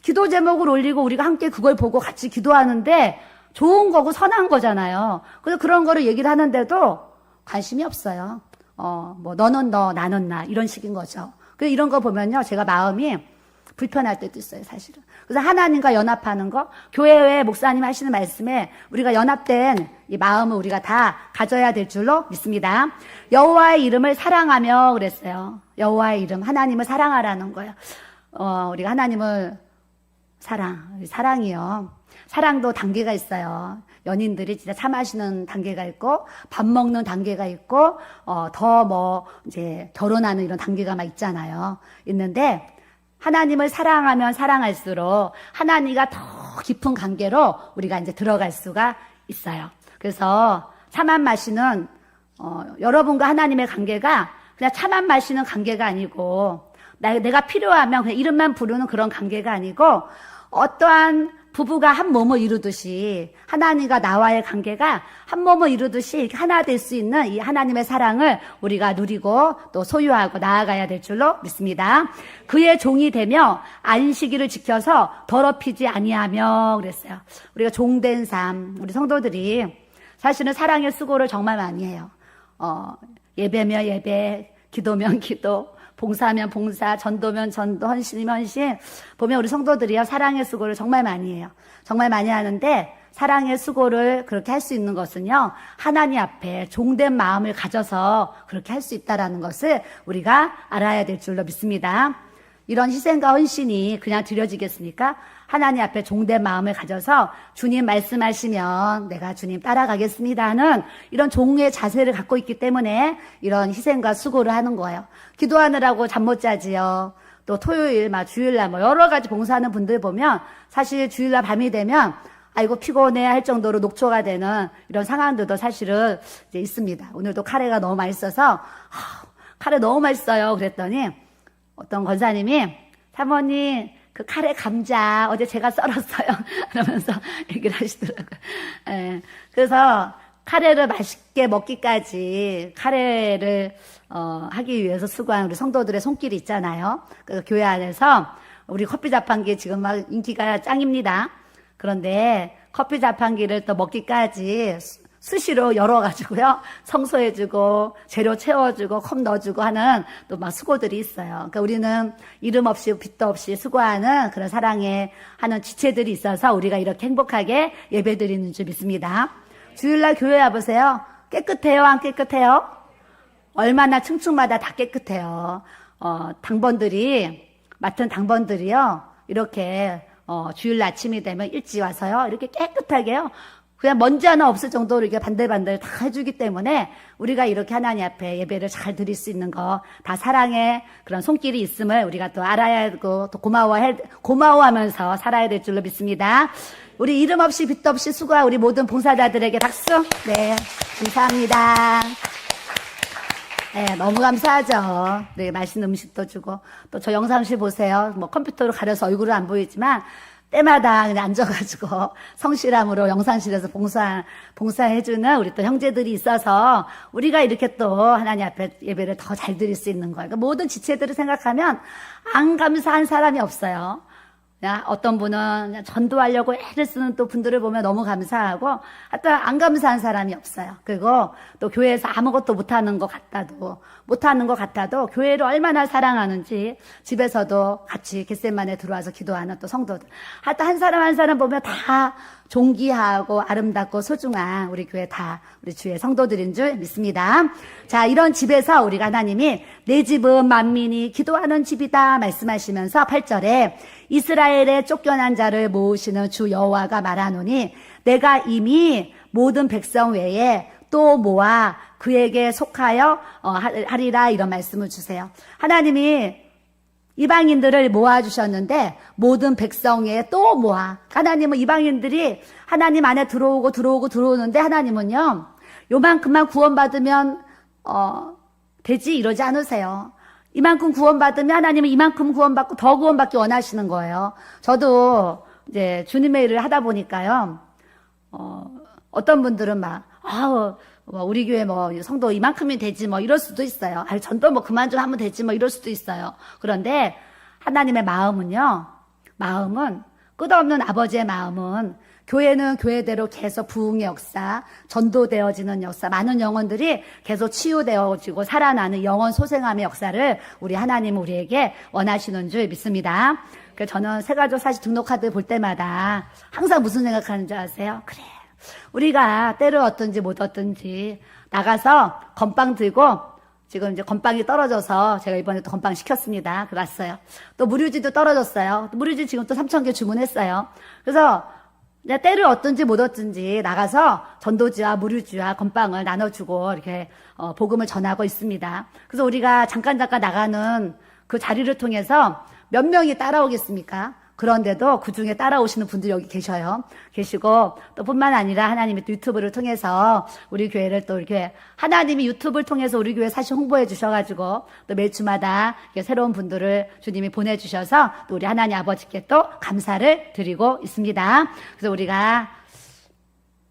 기도 제목을 올리고 우리가 함께 그걸 보고 같이 기도하는데 좋은 거고 선한 거잖아요. 그래서 그런 거를 얘기를 하는데도 관심이 없어요. 뭐 너는 너, 나는 나 이런 식인 거죠. 그래서 이런 거 보면요, 제가 마음이 불편할 때도 있어요, 사실은. 그래서 하나님과 연합하는 거, 교회의 목사님 하시는 말씀에 우리가 연합된 이 마음을 우리가 다 가져야 될 줄로 믿습니다. 여호와의 이름을 사랑하며 그랬어요. 여호와의 이름, 하나님을 사랑하라는 거예요. 우리가 하나님을 사랑이요. 사랑도 단계가 있어요. 연인들이 진짜 차 마시는 단계가 있고, 밥 먹는 단계가 있고, 이제 결혼하는 이런 단계가 막 있잖아요. 있는데, 하나님을 사랑하면 사랑할수록 하나님과 더 깊은 관계로 우리가 이제 들어갈 수가 있어요. 그래서 차만 마시는, 여러분과 하나님의 관계가 그냥 차만 마시는 관계가 아니고, 내가 필요하면 그냥 이름만 부르는 그런 관계가 아니고, 어떠한 부부가 한 몸을 이루듯이 하나님과 나와의 관계가 한 몸을 이루듯이 이렇게 하나 될 수 있는 이 하나님의 사랑을 우리가 누리고 또 소유하고 나아가야 될 줄로 믿습니다. 그의 종이 되며 안식일을 지켜서 더럽히지 아니하며 그랬어요. 우리가 종된 삶, 우리 성도들이 사실은 사랑의 수고를 정말 많이 해요. 예배면 예배, 기도면 기도, 봉사면 봉사, 전도면 전도, 헌신이면 헌신. 보면 우리 성도들이요, 사랑의 수고를 정말 많이 해요. 정말 많이 하는데, 사랑의 수고를 그렇게 할 수 있는 것은요, 하나님 앞에 종된 마음을 가져서 그렇게 할 수 있다라는 것을 우리가 알아야 될 줄로 믿습니다. 이런 희생과 헌신이 그냥 드려지겠습니까? 하나님 앞에 종된 마음을 가져서 주님 말씀하시면 내가 주님 따라가겠습니다 하는 이런 종의 자세를 갖고 있기 때문에 이런 희생과 수고를 하는 거예요. 기도하느라고 잠 못 자지요. 또 토요일, 주일날 여러 가지 봉사하는 분들 보면 사실 주일날 밤이 되면 아이고 피곤해 할 정도로 녹초가 되는 이런 상황들도 사실은 이제 있습니다. 오늘도 카레가 너무 맛있어서 카레 너무 맛있어요. 그랬더니 어떤 권사님이 사모님 그 카레 감자 어제 제가 썰었어요. 그러면서 얘기를 하시더라고요. 예, 그래서 카레를 맛있게 먹기까지 카레를 하기 위해서 수고한 우리 성도들의 손길이 있잖아요. 그 교회 안에서 우리 커피 자판기 지금 막 인기가 짱입니다. 그런데 커피 자판기를 또 먹기까지 수시로 열어가지고요. 청소해주고, 재료 채워주고, 컵 넣어주고 하는 또 막 수고들이 있어요. 그러니까 우리는 이름 없이, 빚도 없이 수고하는 그런 사랑에 하는 지체들이 있어서 우리가 이렇게 행복하게 예배 드리는 줄 믿습니다. 주일날 교회 와보세요. 깨끗해요? 안 깨끗해요? 얼마나 층층마다 다 깨끗해요. 맡은 당번들이요. 이렇게, 주일 아침이 되면 일찍 와서요. 이렇게 깨끗하게요. 그냥 먼지 하나 없을 정도로 이렇게 반들반들 다 해주기 때문에 우리가 이렇게 하나님 앞에 예배를 잘 드릴 수 있는 거 다 사랑의 그런 손길이 있음을 우리가 또 알아야 하고 또 고마워하면서 살아야 될 줄로 믿습니다. 우리 이름 없이 빚도 없이 수고한 우리 모든 봉사자들에게 박수. 네, 감사합니다. 네, 너무 감사하죠. 네, 맛있는 음식도 주고 또 저 영상실 보세요. 컴퓨터로 가려서 얼굴은 안 보이지만 때마다 그냥 앉아가지고 성실함으로 영상실에서 봉사해주는 우리 또 형제들이 있어서 우리가 이렇게 또 하나님 앞에 예배를 더 잘 드릴 수 있는 거예요. 그러니까 모든 지체들을 생각하면 안 감사한 사람이 없어요. 어떤 분은 그냥 전도하려고 애를 쓰는 또 분들을 보면 너무 감사하고, 하여튼 안 감사한 사람이 없어요. 그리고 또 교회에서 아무것도 못하는 것 같아도 교회를 얼마나 사랑하는지 집에서도 같이 겟세만에 들어와서 기도하는 또 성도들. 하여튼 한 사람 한 사람 보면 다 존귀하고 아름답고 소중한 우리 교회 다 우리 주의 성도들인 줄 믿습니다. 자, 이런 집에서 우리가 하나님이 내 집은 만민이 기도하는 집이다 말씀하시면서 8절에 이스라엘의 쫓겨난 자를 모으시는 주 여호와가 말하노니 내가 이미 모든 백성 외에 또 모아 그에게 속하여 하리라 이런 말씀을 주세요. 하나님이 이방인들을 모아주셨는데 모든 백성 외에 또 모아. 하나님은 이방인들이 하나님 안에 들어오는데 하나님은요 요만큼만 구원받으면 되지 이러지 않으세요. 이만큼 구원받으면 하나님은 이만큼 구원받고 더 구원받기 원하시는 거예요. 저도 이제 주님의 일을 하다 보니까요 어떤 분들은 우리 교회 성도 이만큼이 되지 이럴 수도 있어요. 전도 그만 좀 하면 되지 이럴 수도 있어요. 그런데 하나님의 마음은 끝없는 아버지의 마음은 교회는 교회대로 계속 부흥의 역사, 전도되어지는 역사, 많은 영혼들이 계속 치유되어지고 살아나는 영혼 소생함의 역사를 우리 하나님은 우리에게 원하시는 줄 믿습니다. 그래서 저는 새가족 사실 등록카드 볼 때마다 항상 무슨 생각하는 줄 아세요? 그래. 우리가 때를 얻든지 못 얻든지 나가서 건빵 들고 지금 이제 건빵이 떨어져서 제가 이번에 또 건빵 시켰습니다. 그랬어요. 또 무료지도 떨어졌어요. 무료지 지금 또 3,000개 주문했어요. 그래서 때를 얻든지 못 얻든지 나가서 전도지와 무료지와 건빵을 나눠주고 이렇게 복음을 전하고 있습니다. 그래서 우리가 잠깐 나가는 그 자리를 통해서 몇 명이 따라오겠습니까? 그런데도 그 중에 따라오시는 분들이 여기 계시고, 또 뿐만 아니라 하나님이 또 유튜브를 통해서 우리 교회를 또 이렇게, 하나님이 유튜브를 통해서 우리 교회 사실 홍보해 주셔가지고, 또 매주마다 이렇게 새로운 분들을 주님이 보내주셔서 또 우리 하나님 아버지께 또 감사를 드리고 있습니다. 그래서 우리가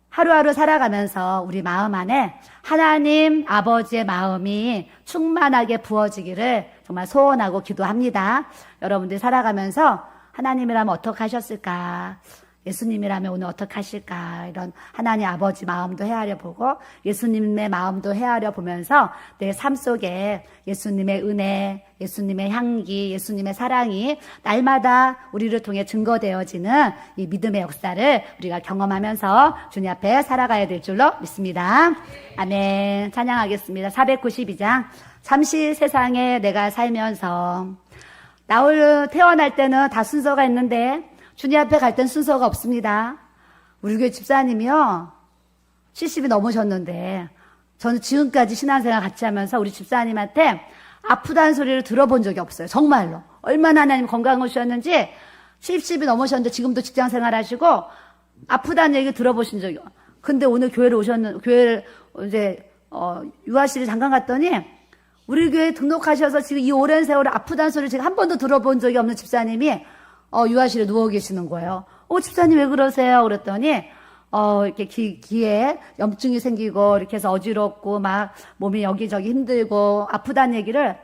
하루하루 살아가면서 우리 마음 안에 하나님 아버지의 마음이 충만하게 부어지기를 정말 소원하고 기도합니다. 여러분들이 살아가면서 하나님이라면 어떻게 하셨을까? 예수님이라면 오늘 어떻게 하실까? 이런 하나님 아버지 마음도 헤아려 보고 예수님의 마음도 헤아려 보면서 내 삶 속에 예수님의 은혜, 예수님의 향기, 예수님의 사랑이 날마다 우리를 통해 증거되어지는 이 믿음의 역사를 우리가 경험하면서 주님 앞에 살아가야 될 줄로 믿습니다. 아멘. 찬양하겠습니다. 492장. 잠시 세상에 내가 살면서 태어날 때는 다 순서가 있는데 주님 앞에 갈 땐 순서가 없습니다. 우리 교회 집사님이요 70이 넘으셨는데 저는 지금까지 신앙생활 같이 하면서 우리 집사님한테 아프다는 소리를 들어본 적이 없어요. 정말로. 얼마나 하나님 건강을 주셨는지 70이 넘으셨는데 지금도 직장생활 하시고 아프다는 얘기 들어보신 적이 없어요. 근데 오늘 교회를 이제 유아실에 잠깐 갔더니 우리 교회에 등록하셔서 지금 이 오랜 세월을 아프다는 소리를 제가 한 번도 들어본 적이 없는 집사님이 유아실에 누워 계시는 거예요. 집사님 왜 그러세요? 그랬더니 이렇게 귀에 염증이 생기고 이렇게 해서 어지럽고 막 몸이 여기저기 힘들고 아프다는 얘기를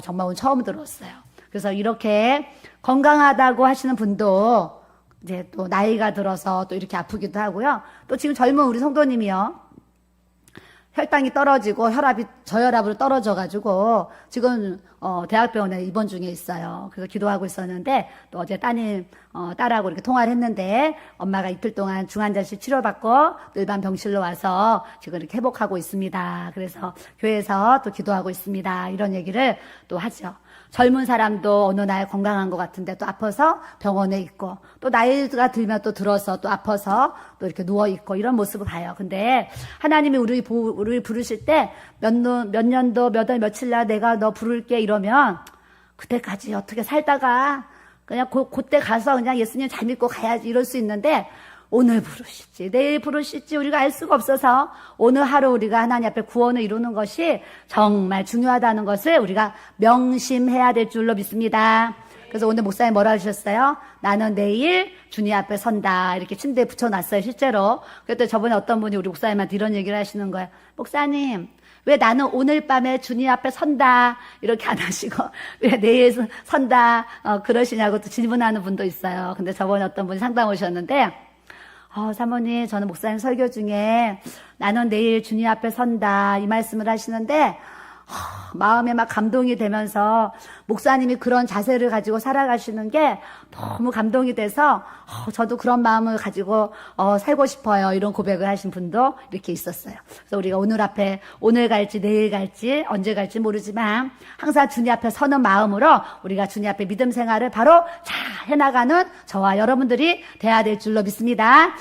정말 오늘 처음 들었어요. 그래서 이렇게 건강하다고 하시는 분도 이제 또 나이가 들어서 또 이렇게 아프기도 하고요. 또 지금 젊은 우리 성도님이요. 혈당이 떨어지고 저혈압으로 떨어져가지고 지금 대학병원에 입원 중에 있어요. 그래서 기도하고 있었는데 또 어제 딸하고 이렇게 통화를 했는데 엄마가 이틀 동안 중환자실 치료받고 또 일반 병실로 와서 지금 이렇게 회복하고 있습니다. 그래서 교회에서 또 기도하고 있습니다. 이런 얘기를 또 하죠. 젊은 사람도 어느 날 건강한 것 같은데 또 아파서 병원에 있고 또 나이가 들면 또 들어서 또 아파서 또 이렇게 누워있고 이런 모습을 봐요. 근데 하나님이 우리 부르실 때 몇 년도 몇 월 며칠 날 내가 너 부를게 이러면 그때까지 어떻게 살다가 그냥 그때 가서 그냥 예수님 잘 믿고 가야지 이럴 수 있는데 오늘 부르실지 내일 부르실지 우리가 알 수가 없어서 오늘 하루 우리가 하나님 앞에 구원을 이루는 것이 정말 중요하다는 것을 우리가 명심해야 될 줄로 믿습니다. 그래서 오늘 목사님 뭐라 하셨어요? 나는 내일 주님 앞에 선다. 이렇게 침대에 붙여놨어요, 실제로. 그랬더니 저번에 어떤 분이 우리 목사님한테 이런 얘기를 하시는 거예요. 목사님, 왜 나는 오늘 밤에 주님 앞에 선다. 이렇게 안 하시고, 왜 내일 선다. 그러시냐고 또 질문하는 분도 있어요. 근데 저번에 어떤 분이 상담 오셨는데, 사모님, 저는 목사님 설교 중에 나는 내일 주님 앞에 선다. 이 말씀을 하시는데, 마음에 막 감동이 되면서 목사님이 그런 자세를 가지고 살아가시는 게 너무 감동이 돼서 저도 그런 마음을 가지고 살고 싶어요. 이런 고백을 하신 분도 이렇게 있었어요. 그래서 우리가 오늘 갈지 내일 갈지 언제 갈지 모르지만 항상 주님 앞에 서는 마음으로 우리가 주님 앞에 믿음 생활을 바로 잘 해나가는 저와 여러분들이 돼야 될 줄로 믿습니다.